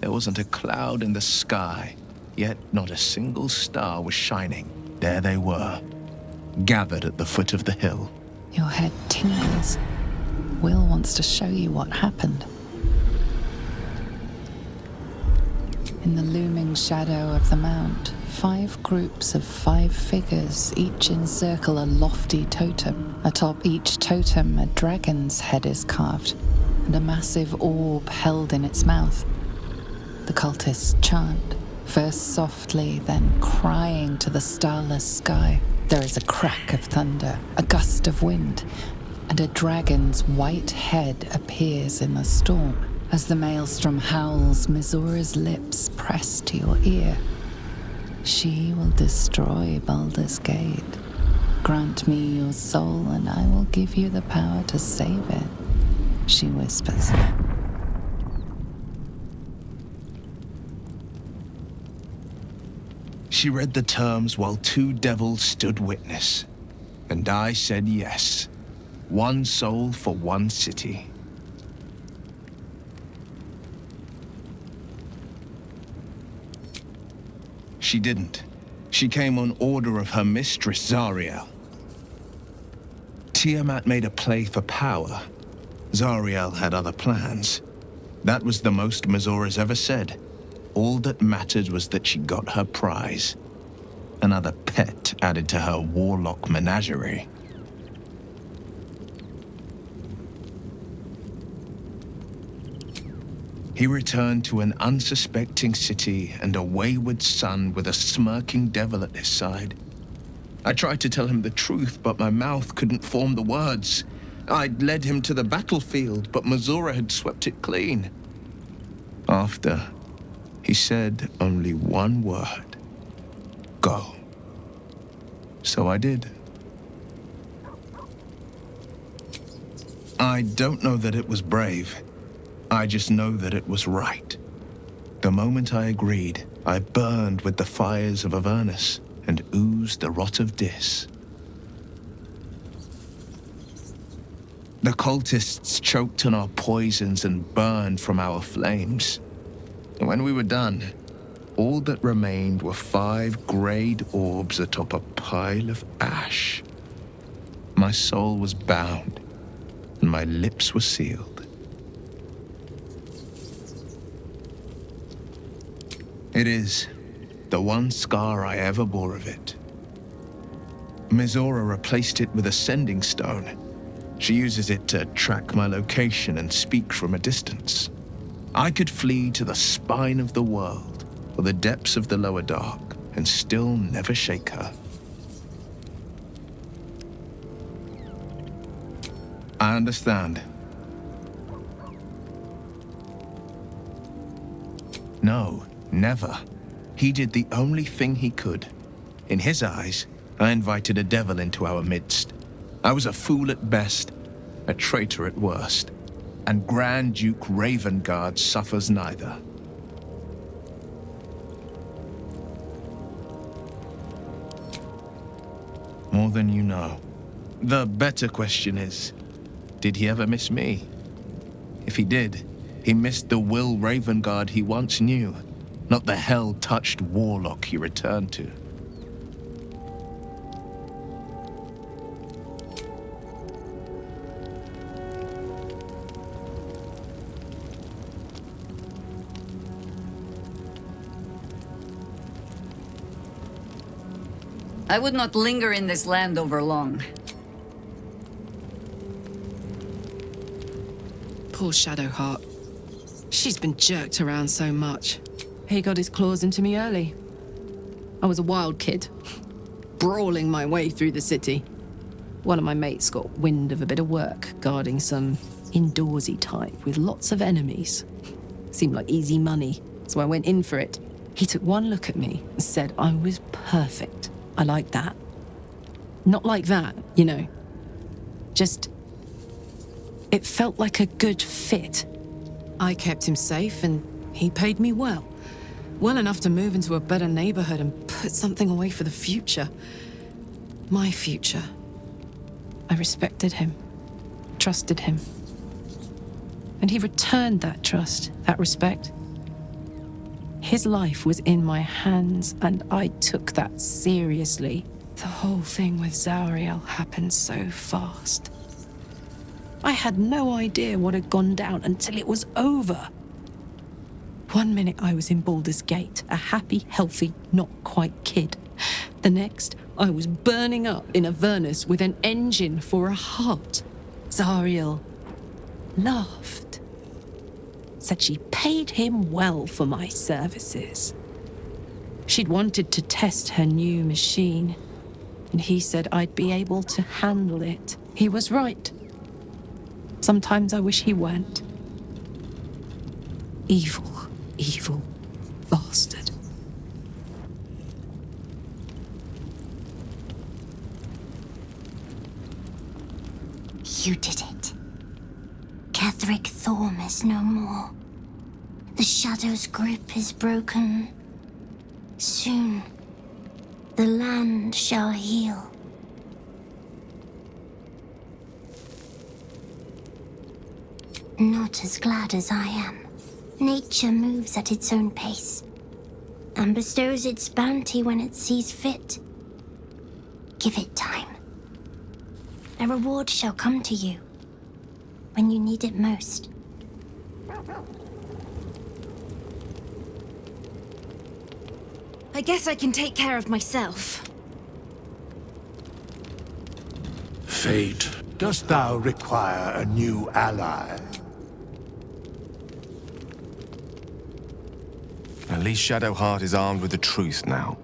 There wasn't a cloud in the sky, yet not a single star was shining. There they were, gathered at the foot of the hill. Your head tingles. Will wants to show you what happened. In the looming shadow of the mount, 5 groups of 5 figures each encircle a lofty totem. Atop each totem, a dragon's head is carved, and a massive orb held in its mouth. The cultists chant, first softly, then crying to the starless sky. There is a crack of thunder, a gust of wind, and a dragon's white head appears in the storm. As the maelstrom howls, Mizora's lips press to your ear. She will destroy Baldur's Gate. Grant me your soul, and I will give you the power to save it, she whispers. She read the terms while 2 devils stood witness, and I said yes. 1 soul for 1 city. She didn't. She came on order of her mistress, Zariel. Tiamat made a play for power. Zariel had other plans. That was the most Mizora's ever said. All that mattered was that she got her prize. Another pet added to her warlock menagerie. He returned to an unsuspecting city and a wayward son with a smirking devil at his side. I tried to tell him the truth, but my mouth couldn't form the words. I'd led him to the battlefield, but Mizora had swept it clean. After, he said only 1 word. Go. So I did. I don't know that it was brave. I just know that it was right. The moment I agreed, I burned with the fires of Avernus and oozed the rot of Dis. The cultists choked on our poisons and burned from our flames. And when we were done, all that remained were 5 grayed orbs atop a pile of ash. My soul was bound, and my lips were sealed. It is the one scar I ever bore of it. Mizora replaced it with a sending stone. She uses it to track my location and speak from a distance. I could flee to the spine of the world or the depths of the lower dark and still never shake her. I understand. No. Never. He did the only thing he could. In his eyes, I invited a devil into our midst. I was a fool at best, a traitor at worst, and Grand Duke Ravengard suffers neither. More than you know. The better question is, did he ever miss me? If he did, he missed the Will Ravengard he once knew. Not the hell-touched warlock he returned to. I would not linger in this land over long. Poor Shadowheart. She's been jerked around so much. He got his claws into me early. I was a wild kid, brawling my way through the city. One of my mates got wind of a bit of work guarding some indoorsy type with lots of enemies. Seemed like easy money, so I went in for it. He took one look at me and said I was perfect. I like that. Not like that, you know. Just, it felt like a good fit. I kept him safe and he paid me well. Well enough to move into a better neighborhood and put something away for the future. My future. I respected him, trusted him. And he returned that trust, that respect. His life was in my hands, and I took that seriously. The whole thing with Zariel happened so fast. I had no idea what had gone down until it was over. One minute I was in Baldur's Gate, a happy, healthy, not quite kid. The next, I was burning up in Avernus with an engine for a heart. Zariel laughed. Said she paid him well for my services. She'd wanted to test her new machine, and he said I'd be able to handle it. He was right. Sometimes I wish he weren't. Evil, evil bastard. You did it. Ketheric Thorm is no more. The Shadow's grip is broken. Soon, the land shall heal. Not as glad as I am. Nature moves at its own pace, and bestows its bounty when it sees fit. Give it time. A reward shall come to you when you need it most. I guess I can take care of myself. Fate, dost thou require a new ally? At least 섀도하트 is armed with the truth now.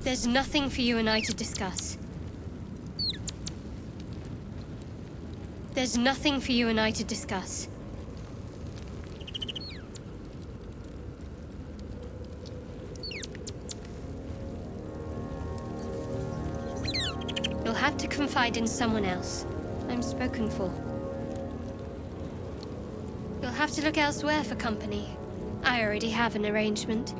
There's nothing for you and I to discuss. There's nothing for you and I to discuss. You'll have to confide in someone else. I'm spoken for. You'll have to look elsewhere for company. I already have an arrangement.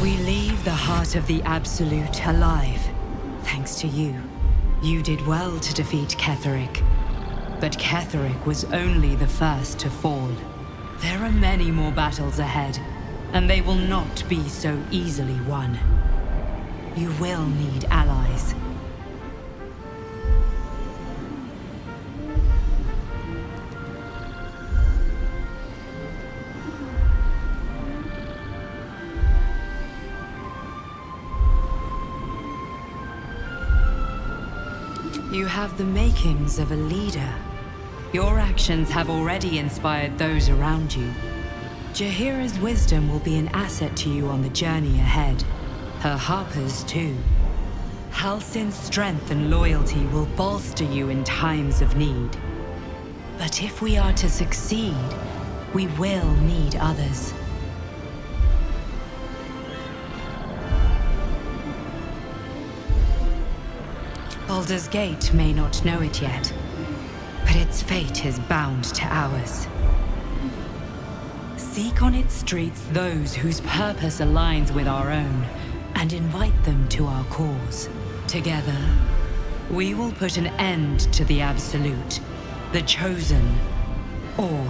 We leave the heart of the Absolute alive, thanks to you. You did well to defeat Ketheric. But Ketheric was only the first to fall. There are many more battles ahead, and they will not be so easily won. You will need allies. You have the makings of a leader. Your actions have already inspired those around you. Jaheira's wisdom will be an asset to you on the journey ahead. Her harpers, too. Halsin's strength and loyalty will bolster you in times of need. But if we are to succeed, we will need others. Baldur's Gate may not know it yet, but its fate is bound to ours. Seek on its streets those whose purpose aligns with our own, and invite them to our cause. Together, We will put an end to the Absolute, the Chosen, all.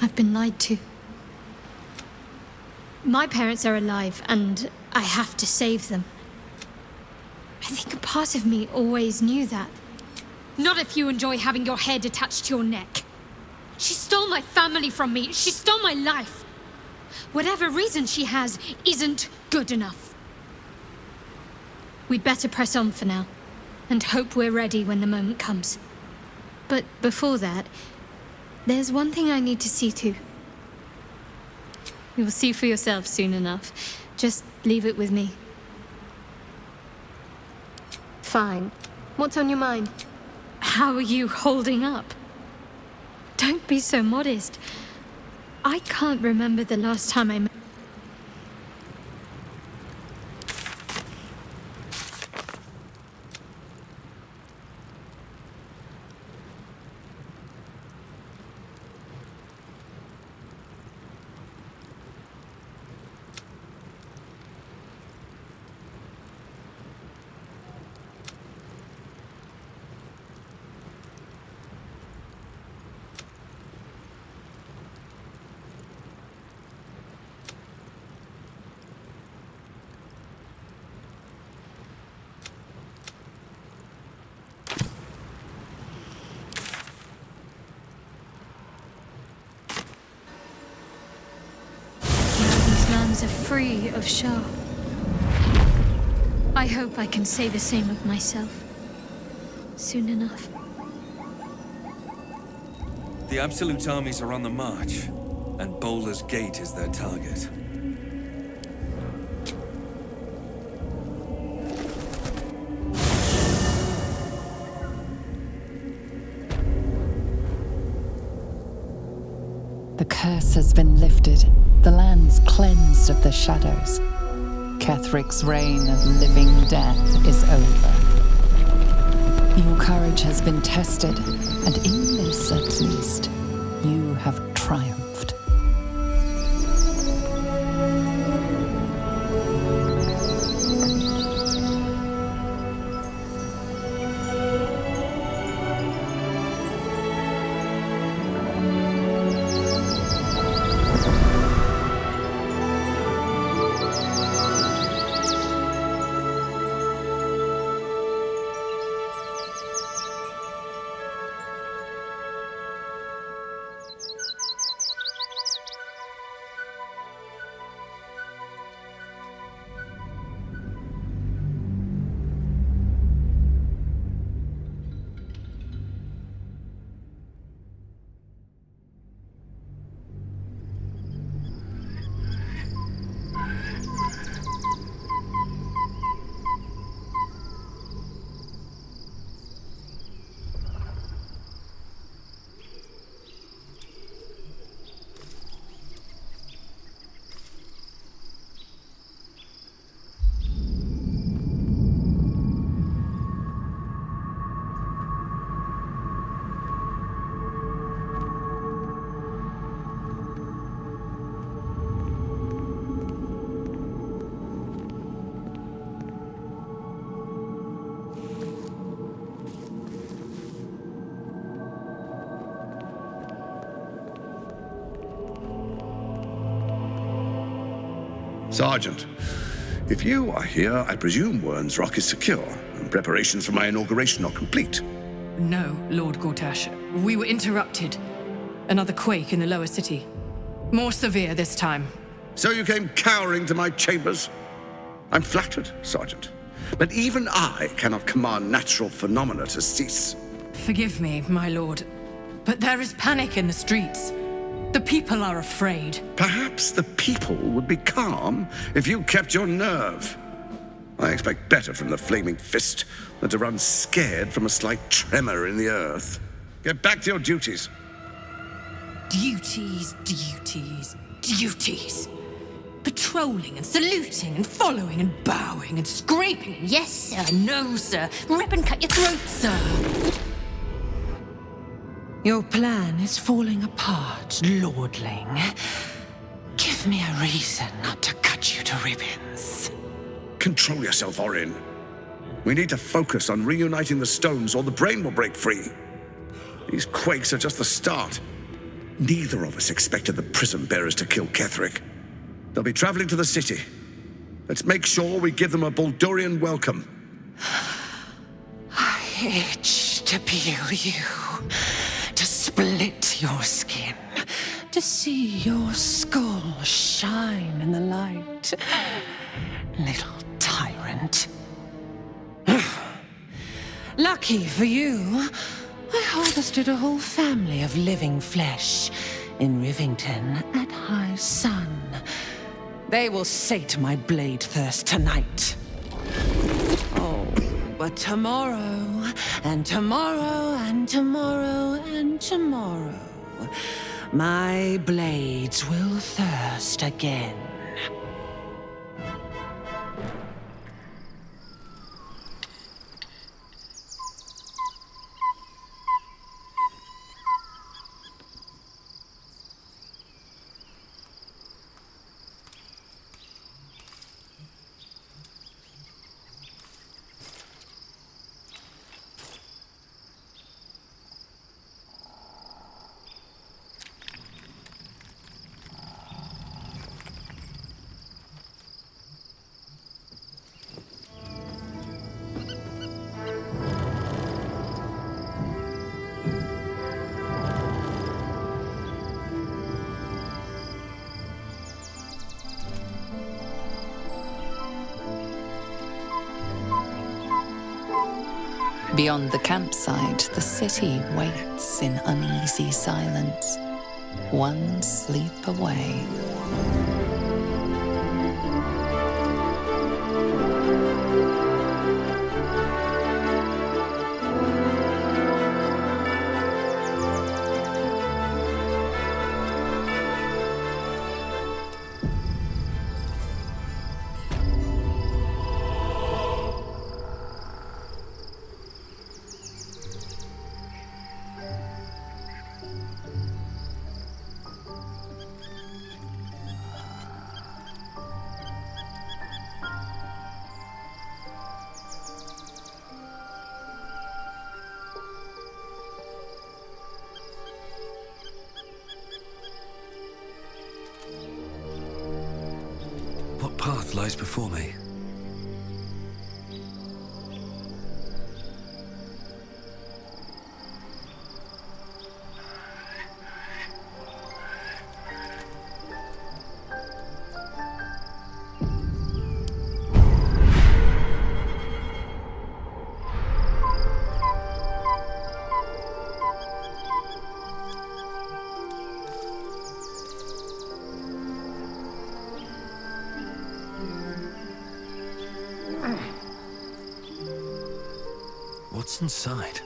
I've been lied to. My parents are alive, and I have to save them. I think a part of me always knew that. Not if you enjoy having your head attached to your neck. She stole my family from me. She stole my life. Whatever reason she has isn't good enough. We'd better press on for now, and hope we're ready when the moment comes. But before that, there's one thing I need to see to. You'll see for yourself soon enough. Just leave it with me. Fine. What's on your mind? How are you holding up? Don't be so modest. I can't remember the last time I met. Are free of Shah. I hope I can say the same of myself soon enough. The Absolute armies are on the march, and Boulder's Gate is their target. The curse has been lifted. The land's cleansed of the shadows. Kethric's reign of living death is over. Your courage has been tested, and in this at least, you have triumphed. Sergeant, if you are here, I presume Wern's Rock is secure, and preparations for my inauguration are complete. No, Lord Gortash. We were interrupted. Another quake in the lower city. More severe this time. So you came cowering to my chambers? I'm flattered, Sergeant. But even I cannot command natural phenomena to cease. Forgive me, my lord, but there is panic in the streets. The people are afraid. Perhaps the people would be calm if you kept your nerve. I expect better from the Flaming Fist than to run scared from a slight tremor in the earth. Get back to your duties. Duties, duties, duties. Patrolling and saluting and following and bowing and scraping and yes sir, no sir, rip and cut your throat, sir. Your plan is falling apart, lordling. Give me a reason not to cut you to ribbons. Control yourself, Orin. We need to focus on reuniting the stones or the brain will break free. These quakes are just the start. Neither of us expected the Prism Bearers to kill Ketheric. They'll be traveling to the city. Let's make sure we give them a Baldurian welcome. I itch to peel you, to split your skin, to see your skull shine in the light. Little tyrant. Lucky for you, I harvested a whole family of living flesh in Rivington at high sun. They will sate my blade thirst tonight. Oh, but tomorrow, and tomorrow, and tomorrow, and tomorrow, my blades will thirst again. Beyond the campsite, the city waits in uneasy silence, one sleep away. What path lies before me? What's inside?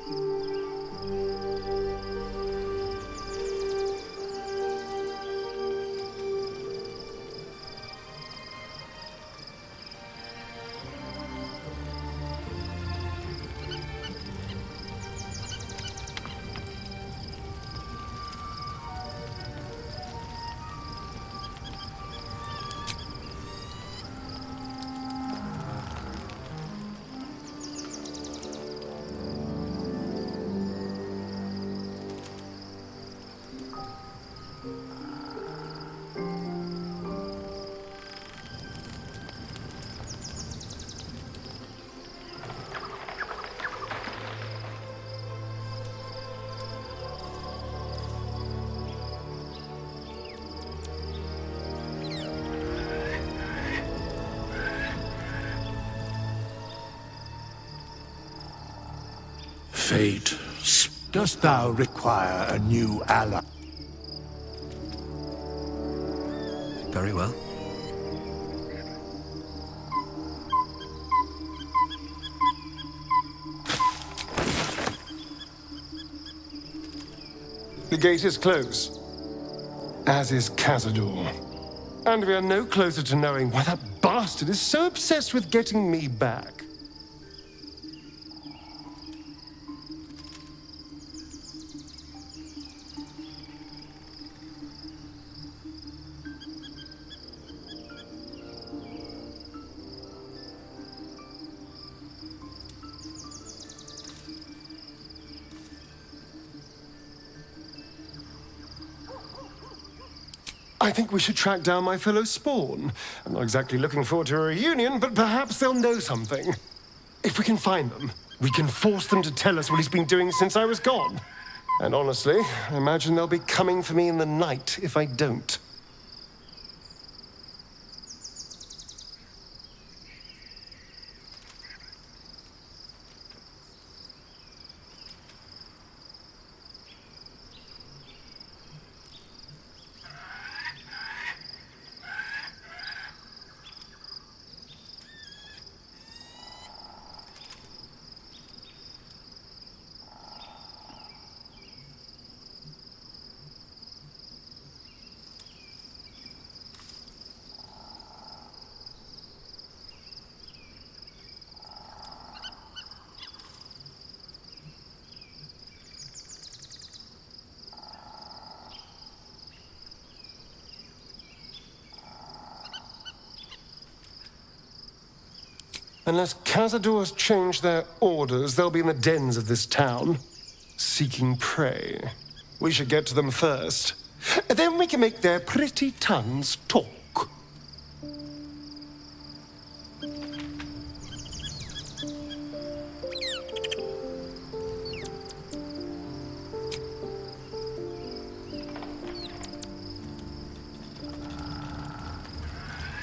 Fate, dost thou require a new ally? Very well. The gate is closed, as is Cazador. And we are no closer to knowing why that bastard is so obsessed with getting me back. I think we should track down my fellow Spawn. I'm not exactly looking forward to a reunion, but perhaps they'll know something. If we can find them, we can force them to tell us what he's been doing since I was gone. And honestly, I imagine they'll be coming for me in the night if I don't. Unless Cazador has changed their orders, they'll be in the dens of this town, seeking prey. We should get to them first. Then we can make their pretty tongues talk.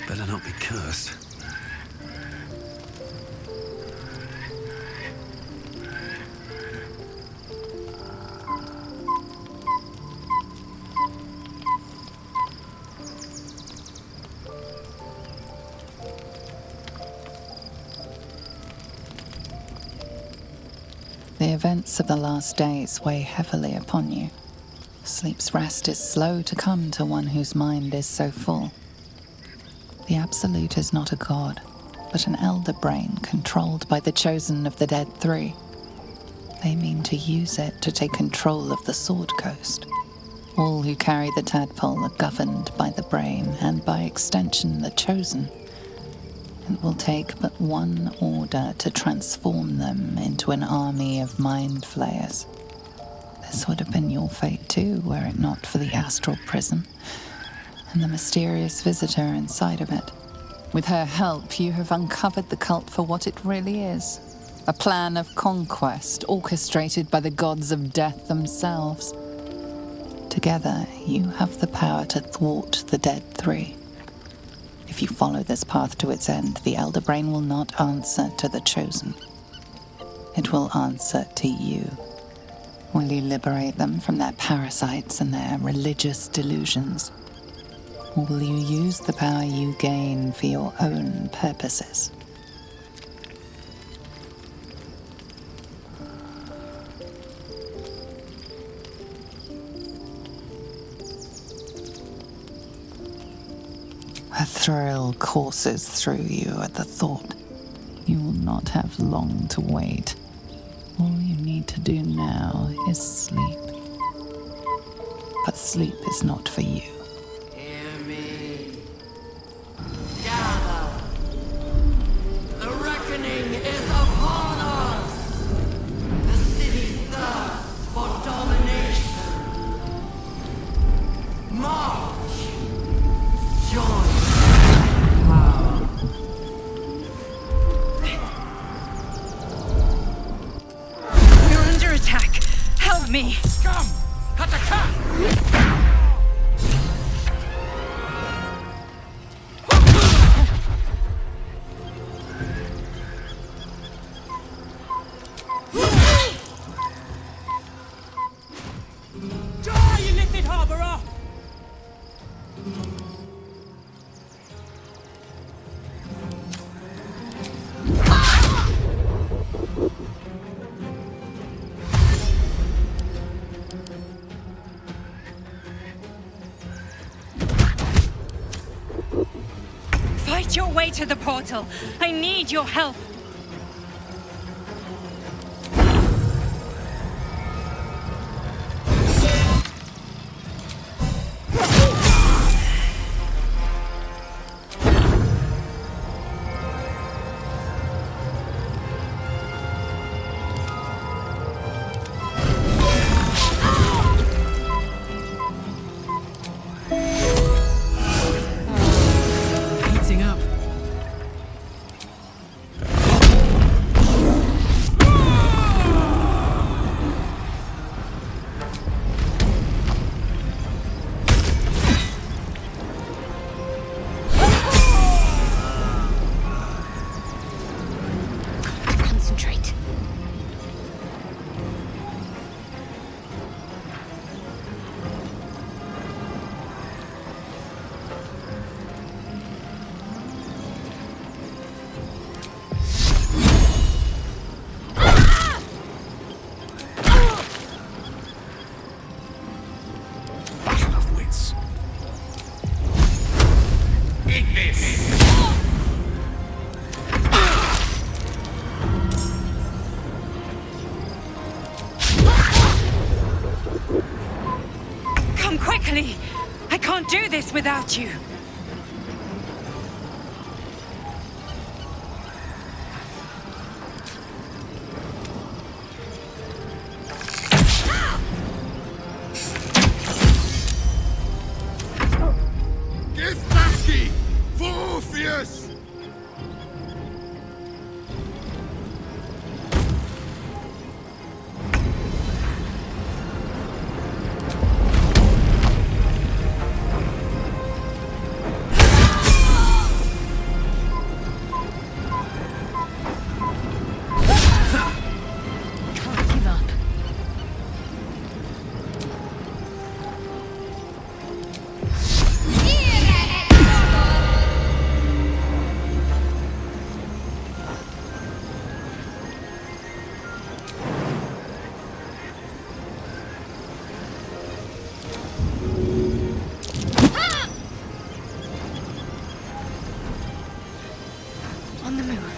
Better not be cursed. The events of the last days weigh heavily upon you. Sleep's rest is slow to come to one whose mind is so full. The Absolute is not a god, but an elder brain controlled by the chosen of the Dead Three. They mean to use it to take control of the Sword Coast. All who carry the tadpole are governed by the brain, and by extension the chosen. It will take but one order to transform them into an army of mind flayers. This would have been your fate too, were it not for the astral prison and the mysterious visitor inside of it. With her help, you have uncovered the cult for what it really is. A plan of conquest orchestrated by the gods of death themselves. Together, you have the power to thwart the Dead Three. If you follow this path to its end, the Elder Brain will not answer to the Chosen. It will answer to you. Will you liberate them from their parasites and their religious delusions? Or will you use the power you gain for your own purposes? A thrill courses through you at the thought. You will not have long to wait. All you need to do now is sleep. But sleep is not for you. Hear me. Gather. The reckoning is upon us. The city thirsts for domination. March. Join. Attack! Help me! Scum! Attack! Fight your way to the portal. I need your help. Heating up. Concentrate. Battle of wits. Eat this! Come quickly! I can't do this without you. Giftaski! For Orpheus! Can't give up. On the move.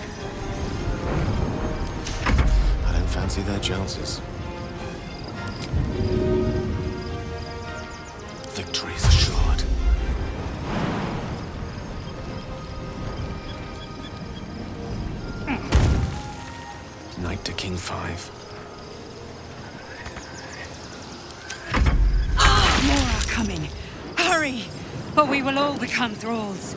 I don't fancy their chances. Victory is assured. Knight to King 5. More are coming. Hurry! Or we will all become thralls.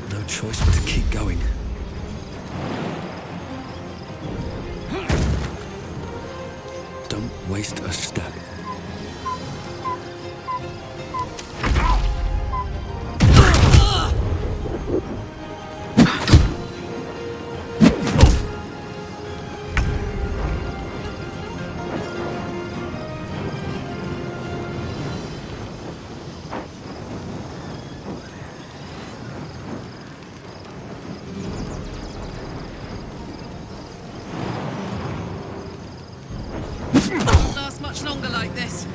No choice but to keep going. Don't waste a step. Won't last much longer like this.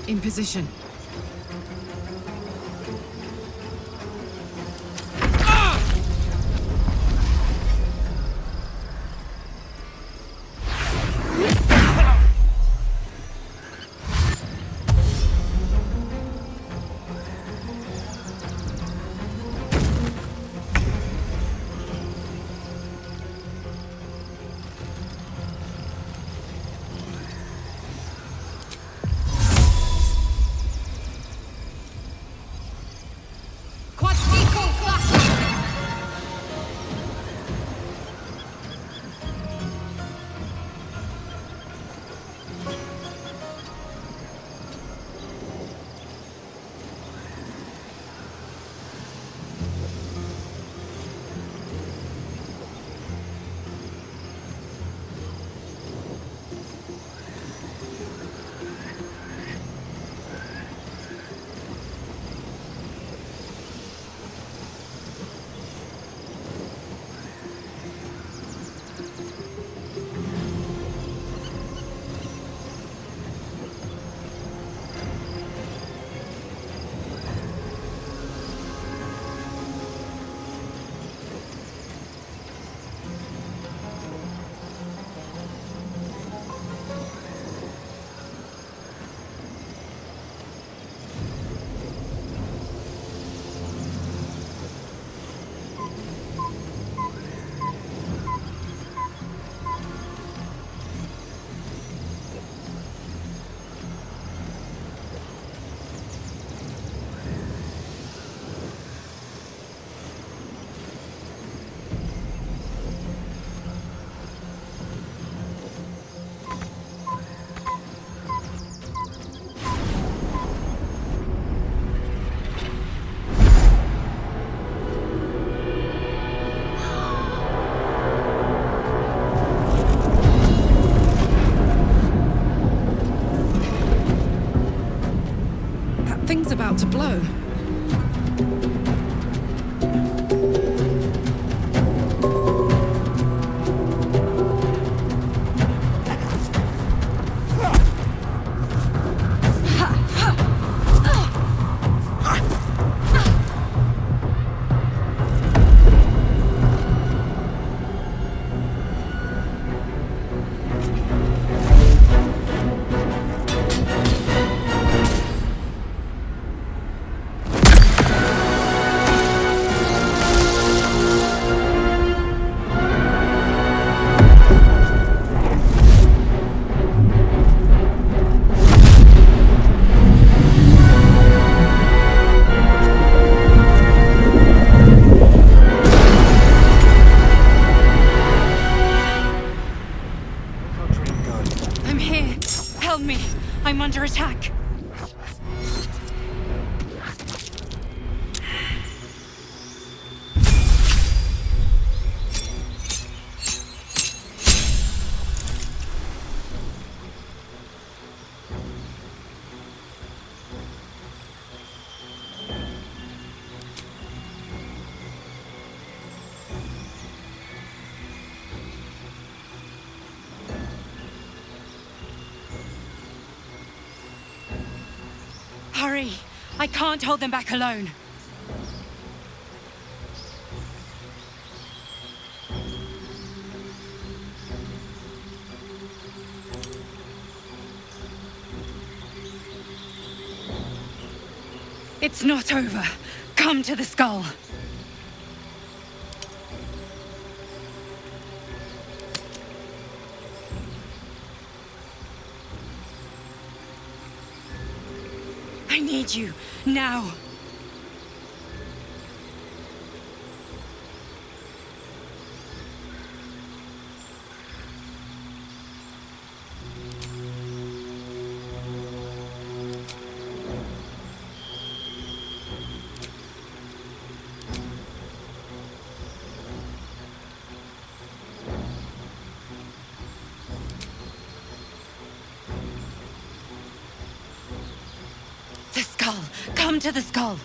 In position. Oh. I'm under attack. Hurry! I can't hold them back alone. It's not over. Come to the skull. I need you, now. The skull! Come to the skull!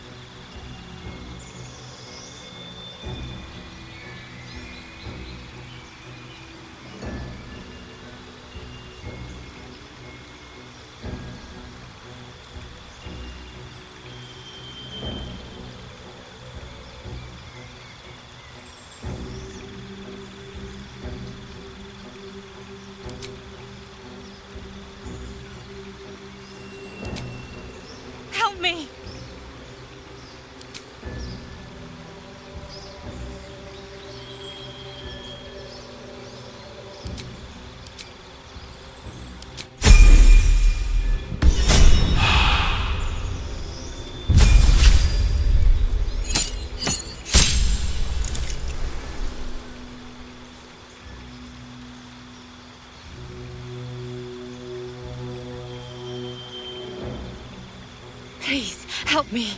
Help me! Please, help me.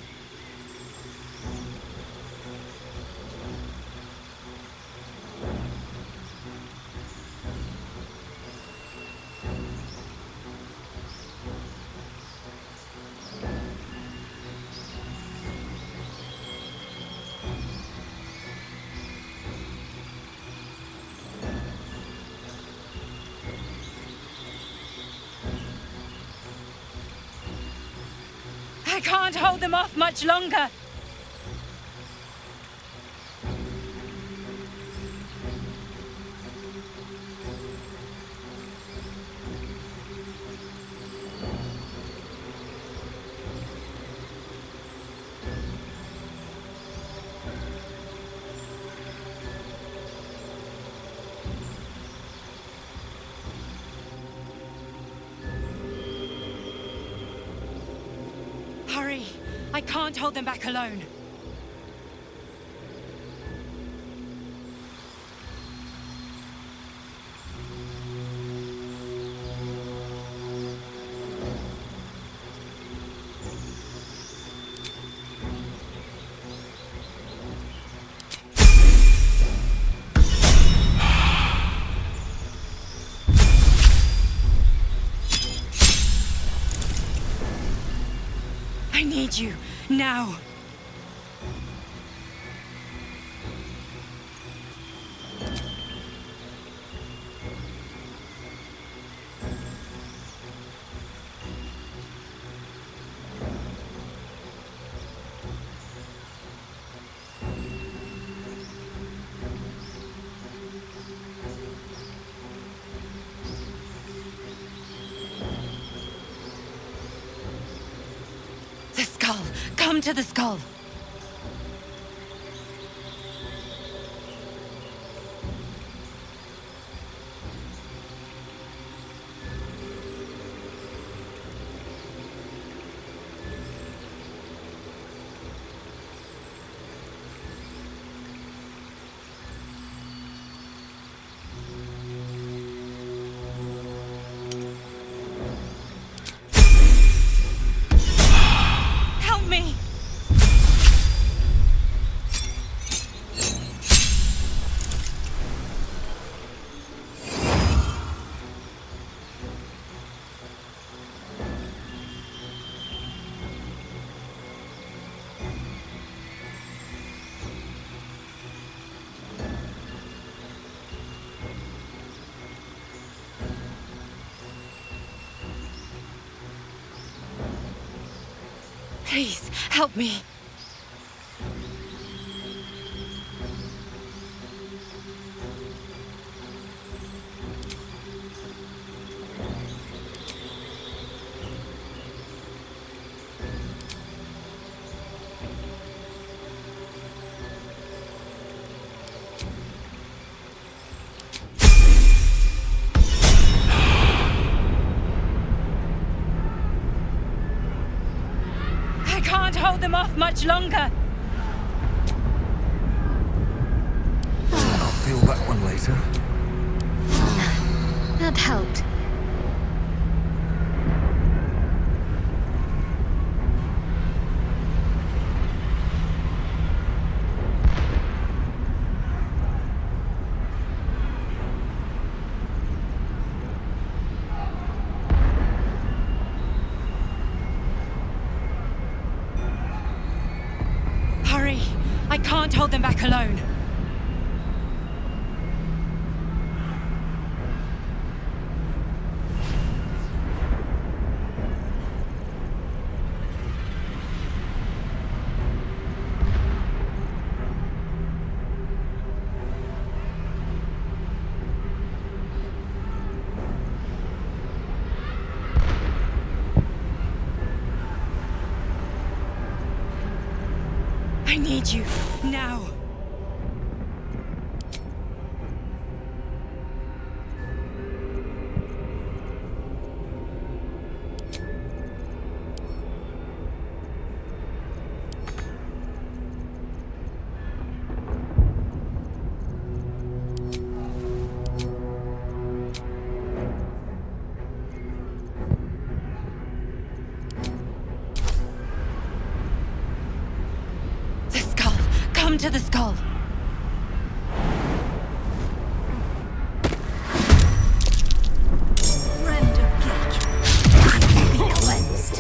I can't hold them off much longer. Hurry! I can't hold them back alone. I I need you, now! The skull! Come to the skull! Help me! Please, help me. I can't hold them off much longer. I'll feel that one later. That helped. Hurry! I can't hold them back alone. I need you, now. The skull! Come to the skull! Friend of Geek, be cleansed.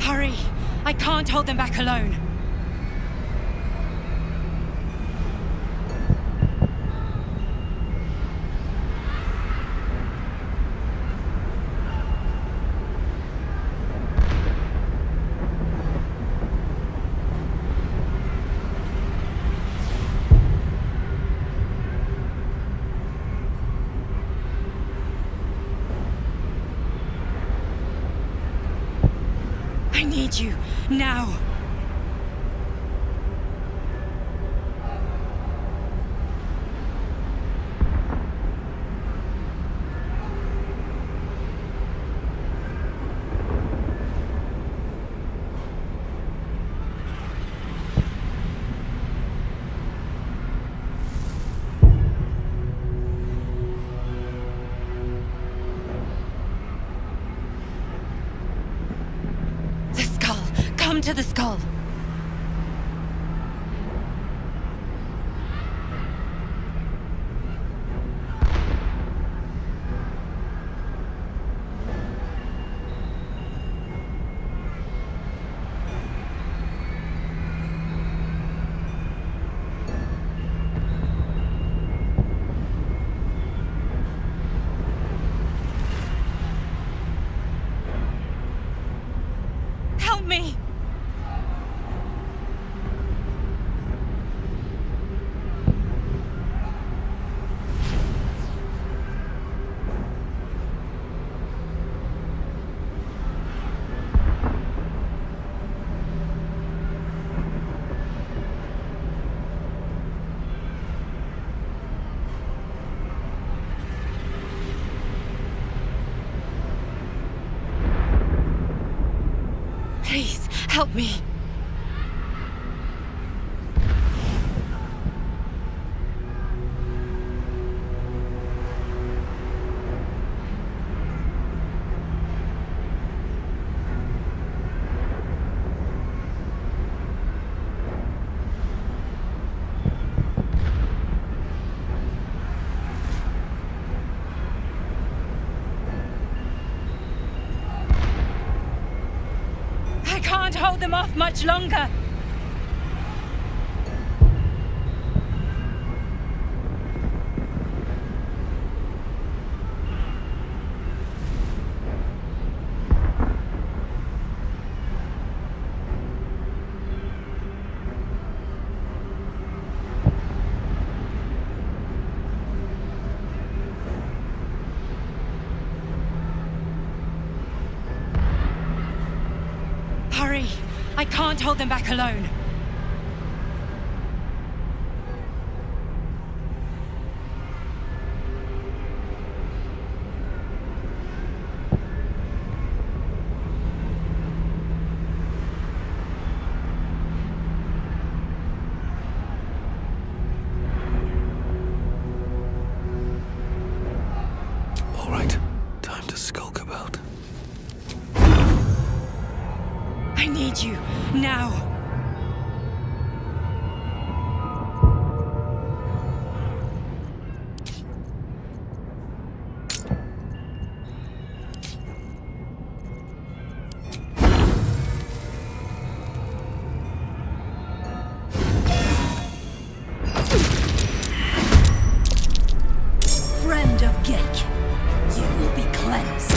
Hurry! I can't hold them back alone. I need you, now. Come to the skull. Help me! Please, help me. I can't hold them off much longer. Hurry! I can't hold them back alone. All right, time to skulk about. I need you, now. Friend of Gek, you will be cleansed.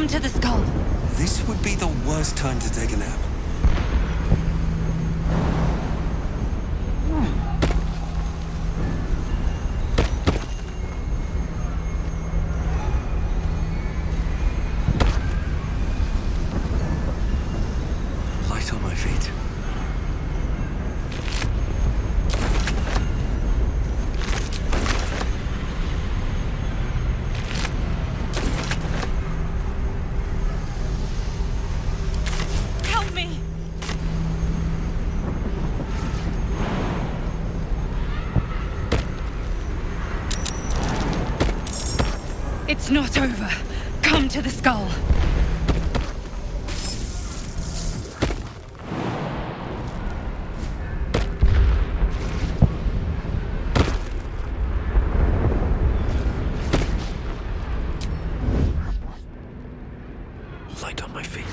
Come to the skull. This would be the worst time to take a nap. Light on my feet. Help me! It's not over. Come to the skull. Light on my feet.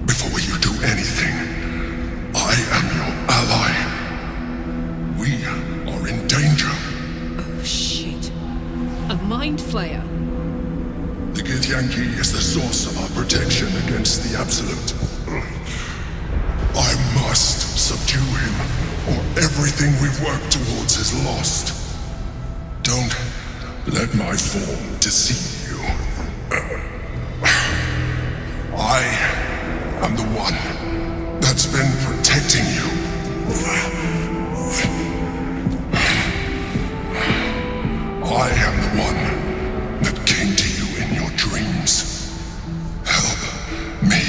Before you do anything, I am your ally. We are in danger. Oh, shit. A mind flayer. The Githyanki is the source of our protection against the Absolute. I must subdue him, or everything we've worked towards is lost. Don't let my form deceive you. I am the one that's been protecting you. I am the one that came to you in your dreams. Help me.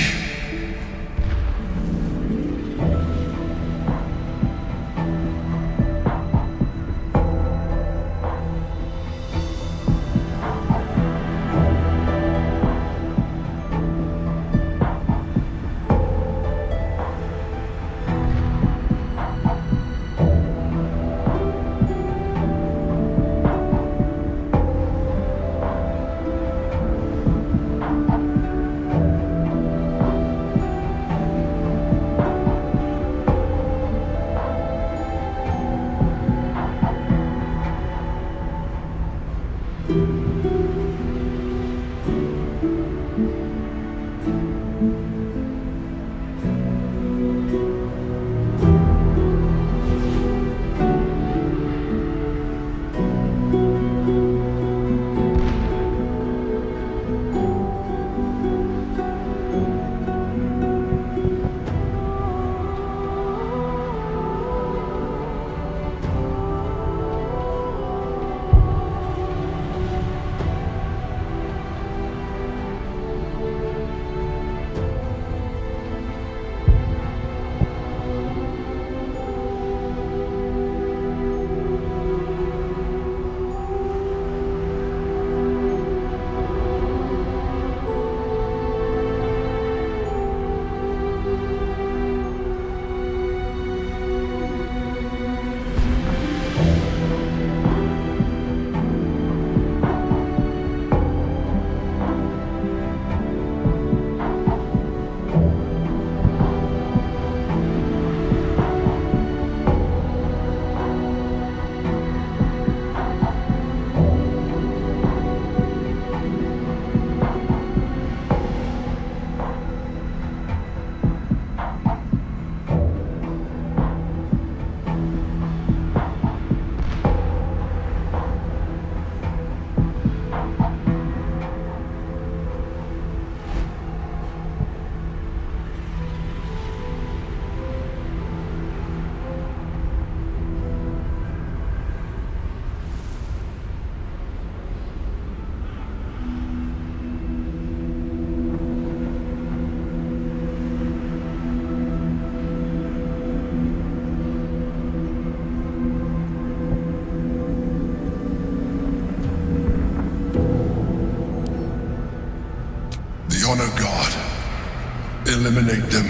Eliminate them.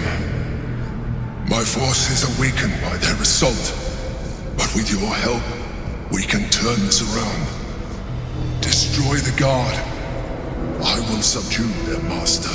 My forces are weakened by their assault, but with your help, we can turn this around. Destroy the guard. I will subdue their master.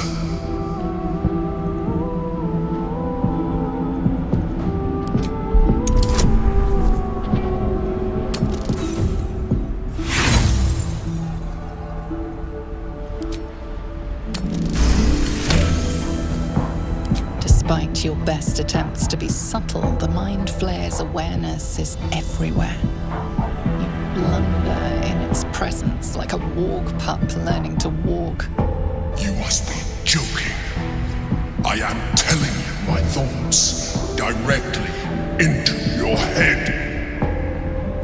Despite your best attempts to be subtle, the Mind Flayer's awareness is everywhere. You blunder in its presence like a warg pup learning to walk. You must be joking. I am telling you my thoughts directly into your head.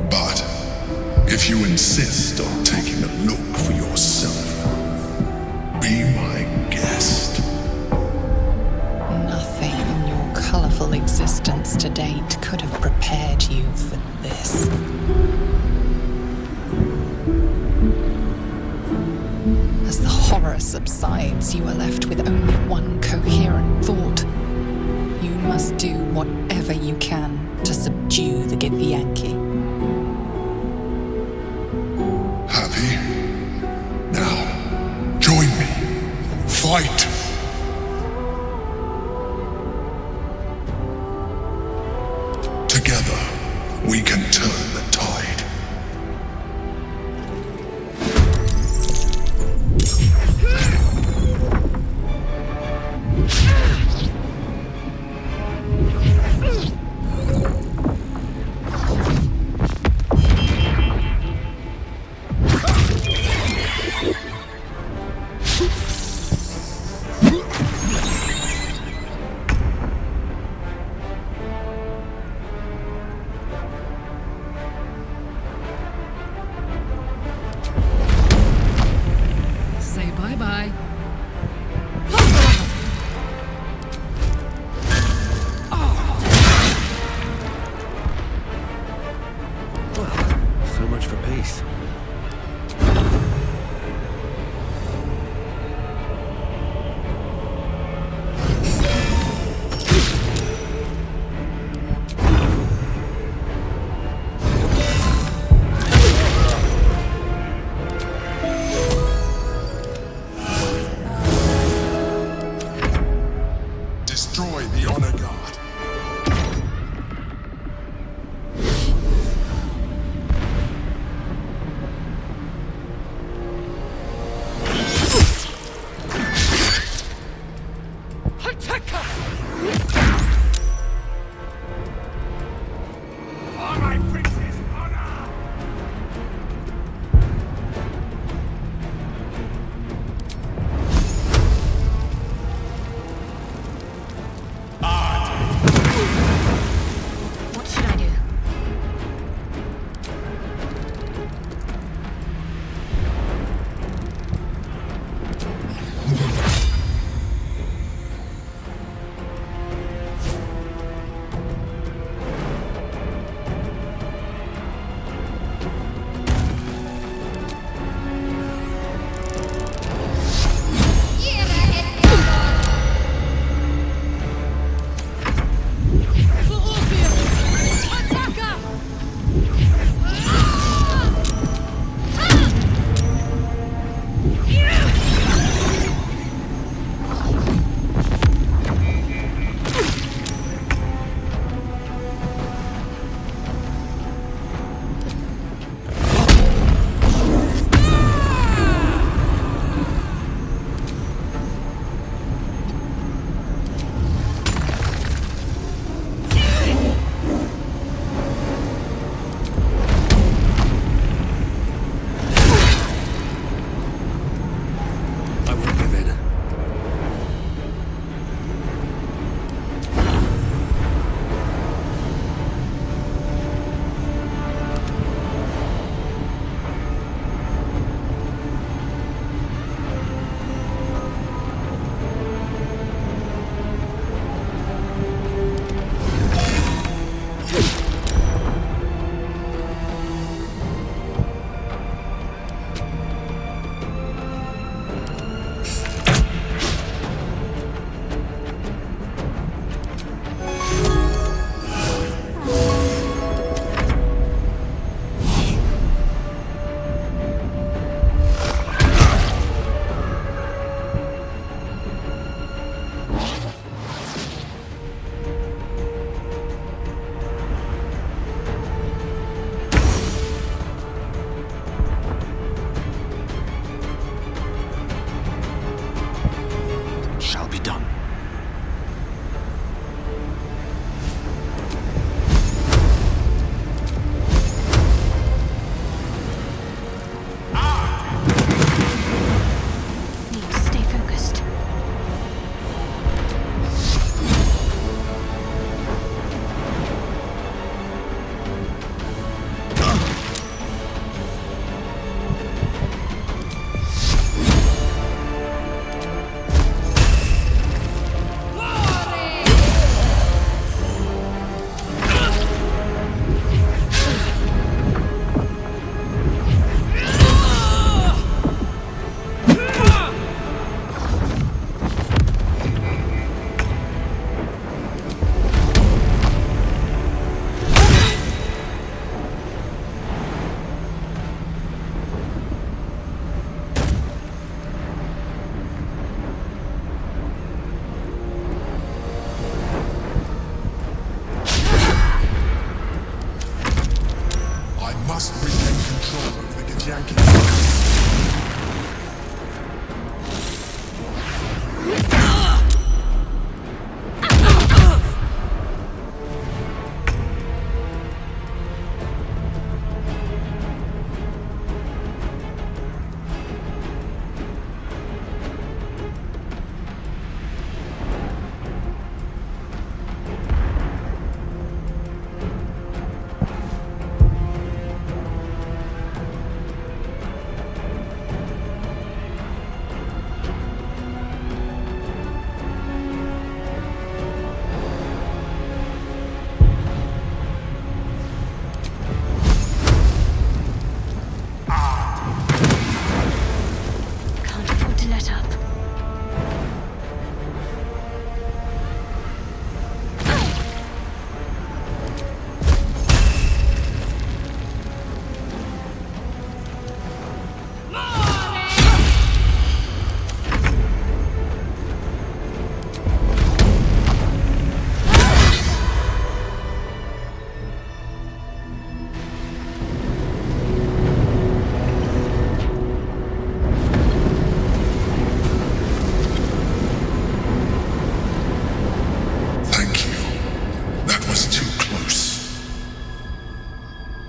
But if you insist on taking a look for yourself, be my guest. Nothing in your colourful existence to date could have prepared you for this. As the horror subsides, you are left with only one coherent thought. You must do whatever you can to subdue the Githyanki. Happy? Now, join me. Fight! Together, we can turn the tide. Say bye-bye. So much for peace. Destroy the Honor Guard. What should I do?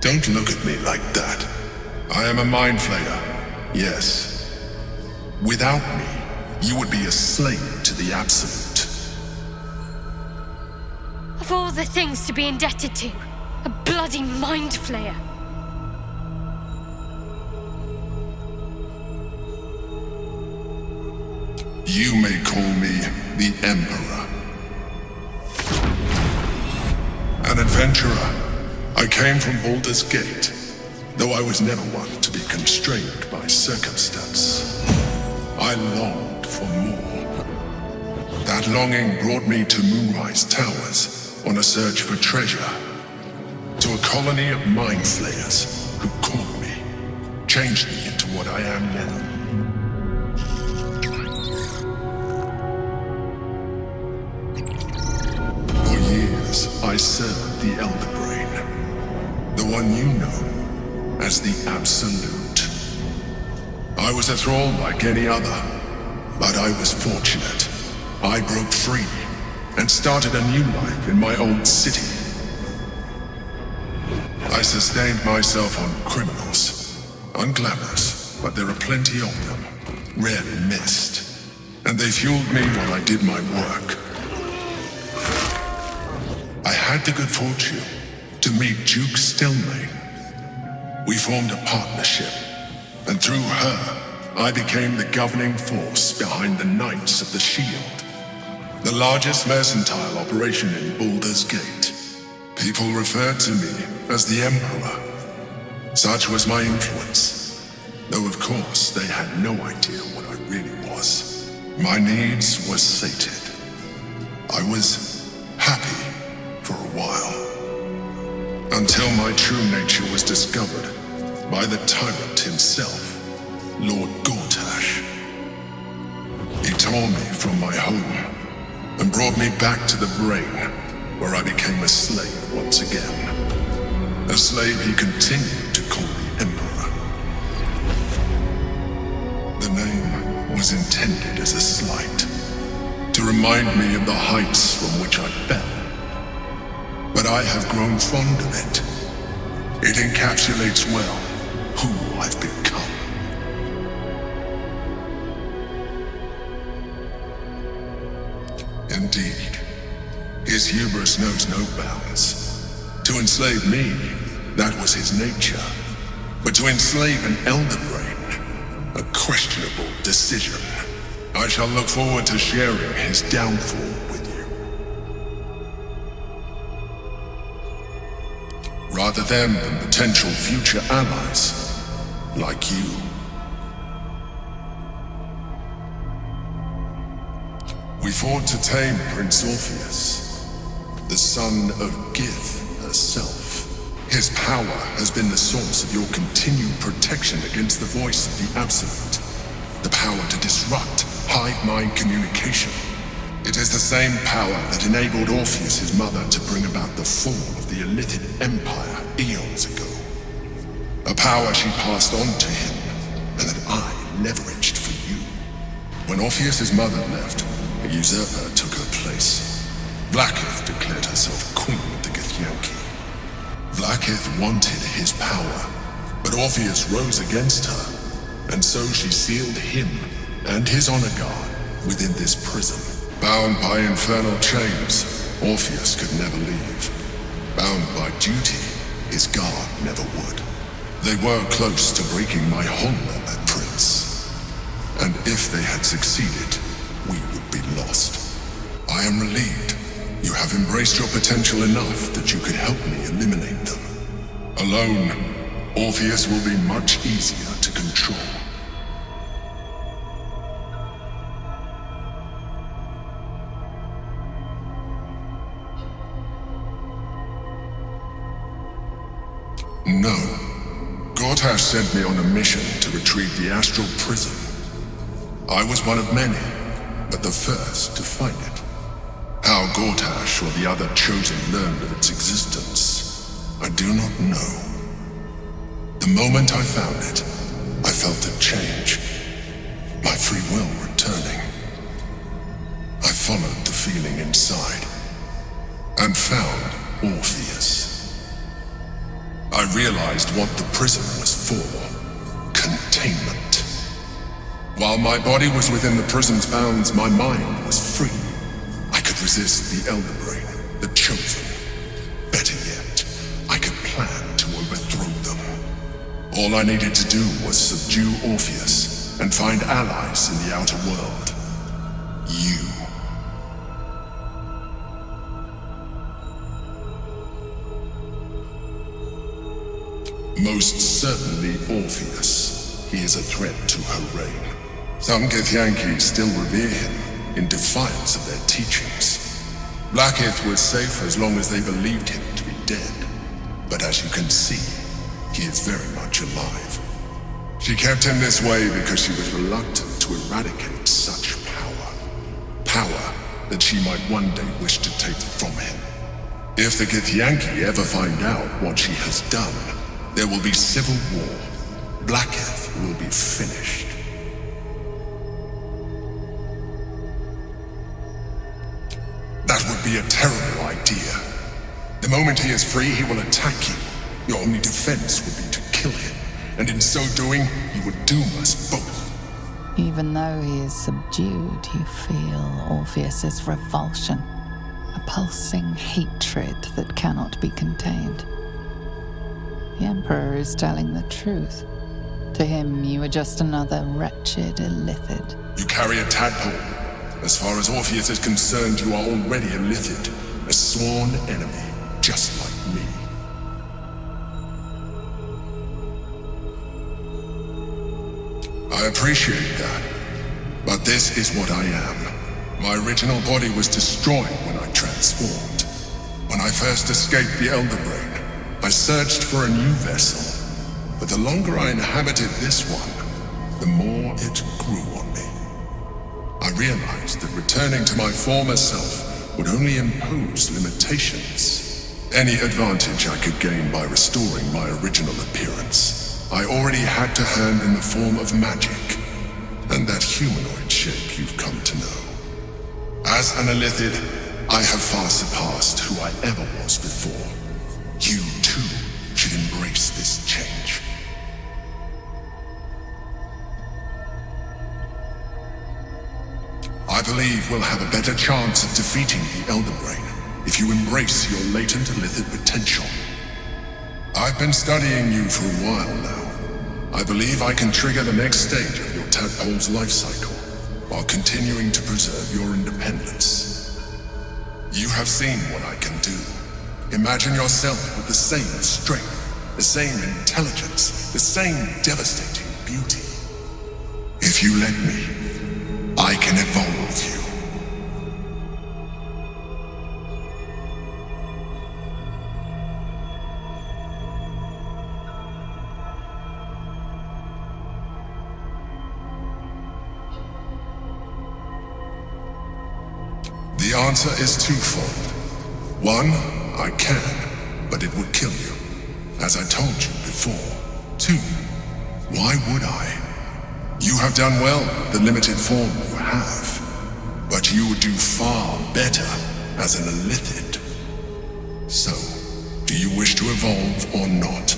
Don't look at me like that. I am a mind flayer, yes. Without me, you would be a slave to the Absolute. Of all the things to be indebted to, a bloody mind flayer. You may call me the Emperor. An adventurer. I came from Baldur's Gate, though I was never one to be constrained by circumstance. I longed for more. That longing brought me to Moonrise Towers on a search for treasure, to a colony of mind flayers who caught me, changed me into what I am now. For years, I served the Elder Brain, the one you know as the Absolute. I was a thrall like any other, but I was fortunate. I broke free and started a new life in my old city. I sustained myself on criminals, unglamorous, but there are plenty of them, rarely missed, and they fueled me while I did my work. I had the good fortune to meet Duke Stelmane. We formed a partnership, and through her, I became the governing force behind the Knights of the Shield, the largest mercantile operation in Baldur's Gate. People referred to me as the Emperor. Such was my influence, though of course they had no idea what I really was. My needs were sated. I was happy for a while, until my true nature was discovered by the tyrant himself, Lord Gortash. He tore me from my home and brought me back to the Brain, where I became a slave once again. A slave he continued to call the Emperor. The name was intended as a slight, to remind me of the heights from which I fell. But I have grown fond of it. It encapsulates well who I've become. Indeed, his hubris knows no bounds. To enslave me, that was his nature. But to enslave an Elder Brain, a questionable decision. I shall look forward to sharing his downfall with you. Rather them than potential future allies, like you. We fought to tame Prince Orpheus, the son of Gith herself. His power has been the source of your continued protection against the voice of the Absolute. The power to disrupt hive mind communication. It is the same power that enabled Orpheus, his mother, to bring about the fall of the Illithid Empire eons ago. A power she passed on to him, and that I leveraged for you. When Orpheus' mother left, a usurper took her place. Vlaakith declared herself queen of the Githyanki. Vlaakith wanted his power, but Orpheus rose against her, and so she sealed him and his honor guard within this prison. Bound by infernal chains, Orpheus could never leave. Bound by duty, his guard never would. They were close to breaking my honor, that prince. And if they had succeeded, we would be lost. I am relieved. You have embraced your potential enough that you could help me eliminate them. Alone, Orpheus will be much easier to control. No. Gortash sent me on a mission to retrieve the astral prison. I was one of many, but the first to find it. How Gortash or the other chosen learned of its existence, I do not know. The moment I found it, I felt a change. My free will returning. I followed the feeling inside, and found Orpheus. I realized what the prison was for. Containment. While my body was within the prison's bounds, my mind was free. I could resist the Elder Brain, the Chosen. Better yet, I could plan to overthrow them. All I needed to do was subdue Orpheus and find allies in the outer world. You. Most certainly Orpheus. He is a threat to her reign. Some Githyanki still revere him in defiance of their teachings. Blackith was safe as long as they believed him to be dead. But as you can see, he is very much alive. She kept him this way because she was reluctant to eradicate such power. Power that she might one day wish to take from him. If the Githyanki ever find out what she has done, there will be civil war. Blackith will be finished. That would be a terrible idea. The moment he is free, he will attack you. Your only defense would be to kill him, and in so doing, he would doom us both. Even though he is subdued, you feel Orpheus's revulsion, a pulsing hatred that cannot be contained. The Emperor is telling the truth. To him, you are just another wretched illithid. You carry a tadpole. As far as Orpheus is concerned, you are already a Lithid, a sworn enemy, just like me. I appreciate that, but this is what I am. My original body was destroyed when I transformed. When I first escaped the Elder Brain, I searched for a new vessel, but the longer I inhabited this one, the more it grew on me. I realized that returning to my former self would only impose limitations. Any advantage I could gain by restoring my original appearance, I already had to hand in the form of magic, and that humanoid shape you've come to know. As an Illithid, I have far surpassed who I ever was before. You, too, should embrace this change. I believe we'll have a better chance of defeating the Elder Brain if you embrace your latent Illithid potential. I've been studying you for a while now. I believe I can trigger the next stage of your tadpole's life cycle while continuing to preserve your independence. You have seen what I can do. Imagine yourself with the same strength, the same intelligence, the same devastating beauty. If you let me, I can evolve you. The answer is twofold. One, I can, but it would kill you, as I told you before. Two, why would I? You have done well with the limited form you have, but you would do far better as an Illithid. So, do you wish to evolve or not?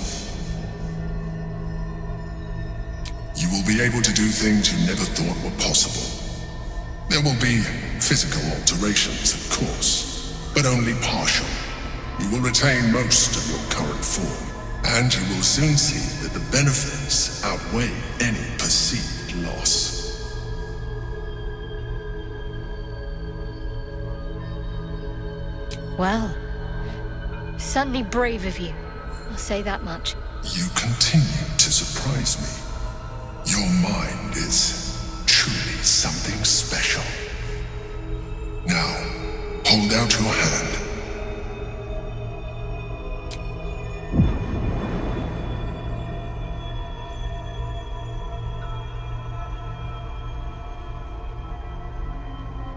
You will be able to do things you never thought were possible. There will be physical alterations, of course, but only partial. You will retain most of your current form, and you will soon see that the benefits outweigh any perceived loss. Well, certainly brave of you. I'll say that much. You continue to surprise me. Your mind is truly something special. Now, hold out your hand.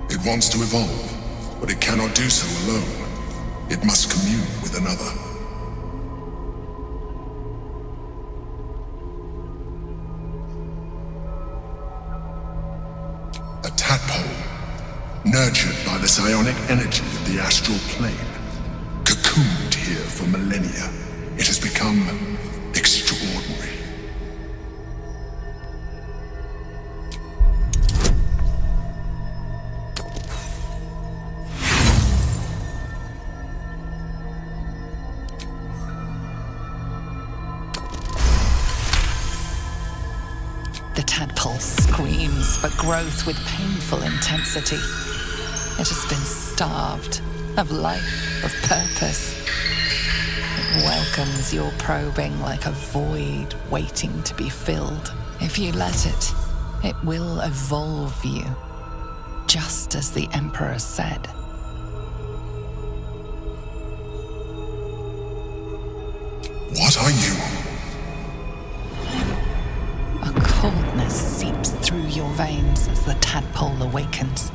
It wants to evolve, but it cannot do so alone. It must commune with another. A tadpole, nurtured by the psionic energy of the astral plane, cocooned here for millennia. it has become extraordinary. The tadpole screams for growth with painful intensity. It has been starved of life, of purpose. It welcomes your probing like a void waiting to be filled. If you let it, it will evolve you, just as the Emperor said. What are you? A coldness seeps through your veins as the tadpole awakens,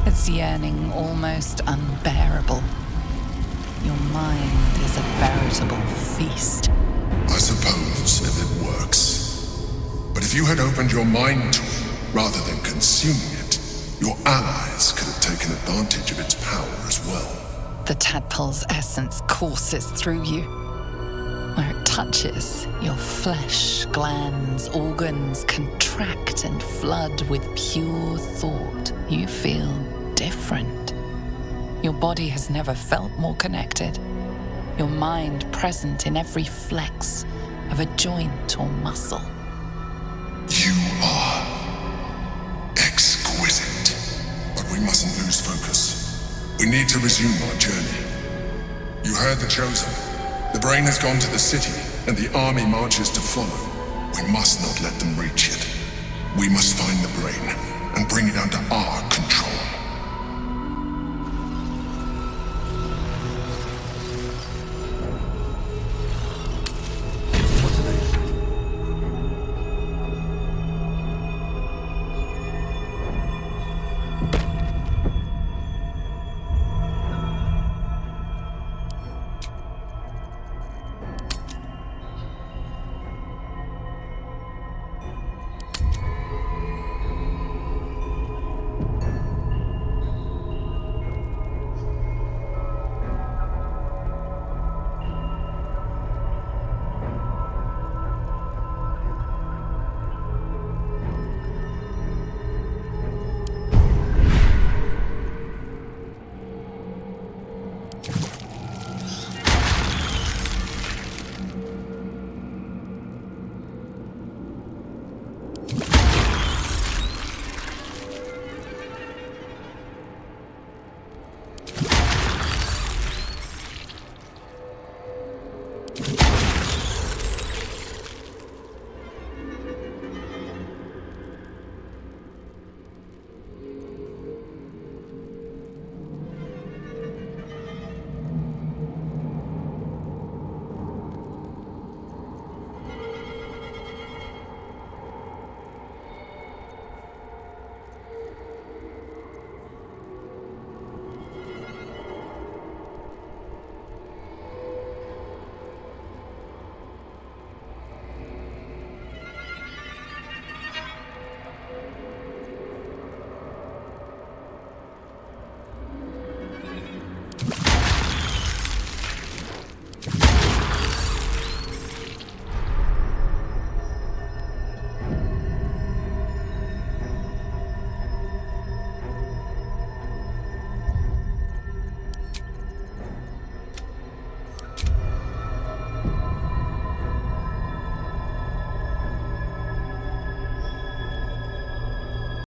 its yearning almost unbearable. Your mind is a veritable feast. I suppose if it works. But if you had opened your mind to it, rather than consuming it, your allies could have taken advantage of its power as well. The tadpole's essence courses through you. Where it touches, your flesh, glands, organs contract and flood with pure thought. You feel different. Your body has never felt more connected. Your mind present in every flex of a joint or muscle. You are exquisite. But we mustn't lose focus. We need to resume our journey. You heard the Chosen. The brain has gone to the city, and the army marches to follow. We must not let them reach it. We must find the brain and bring it under our control.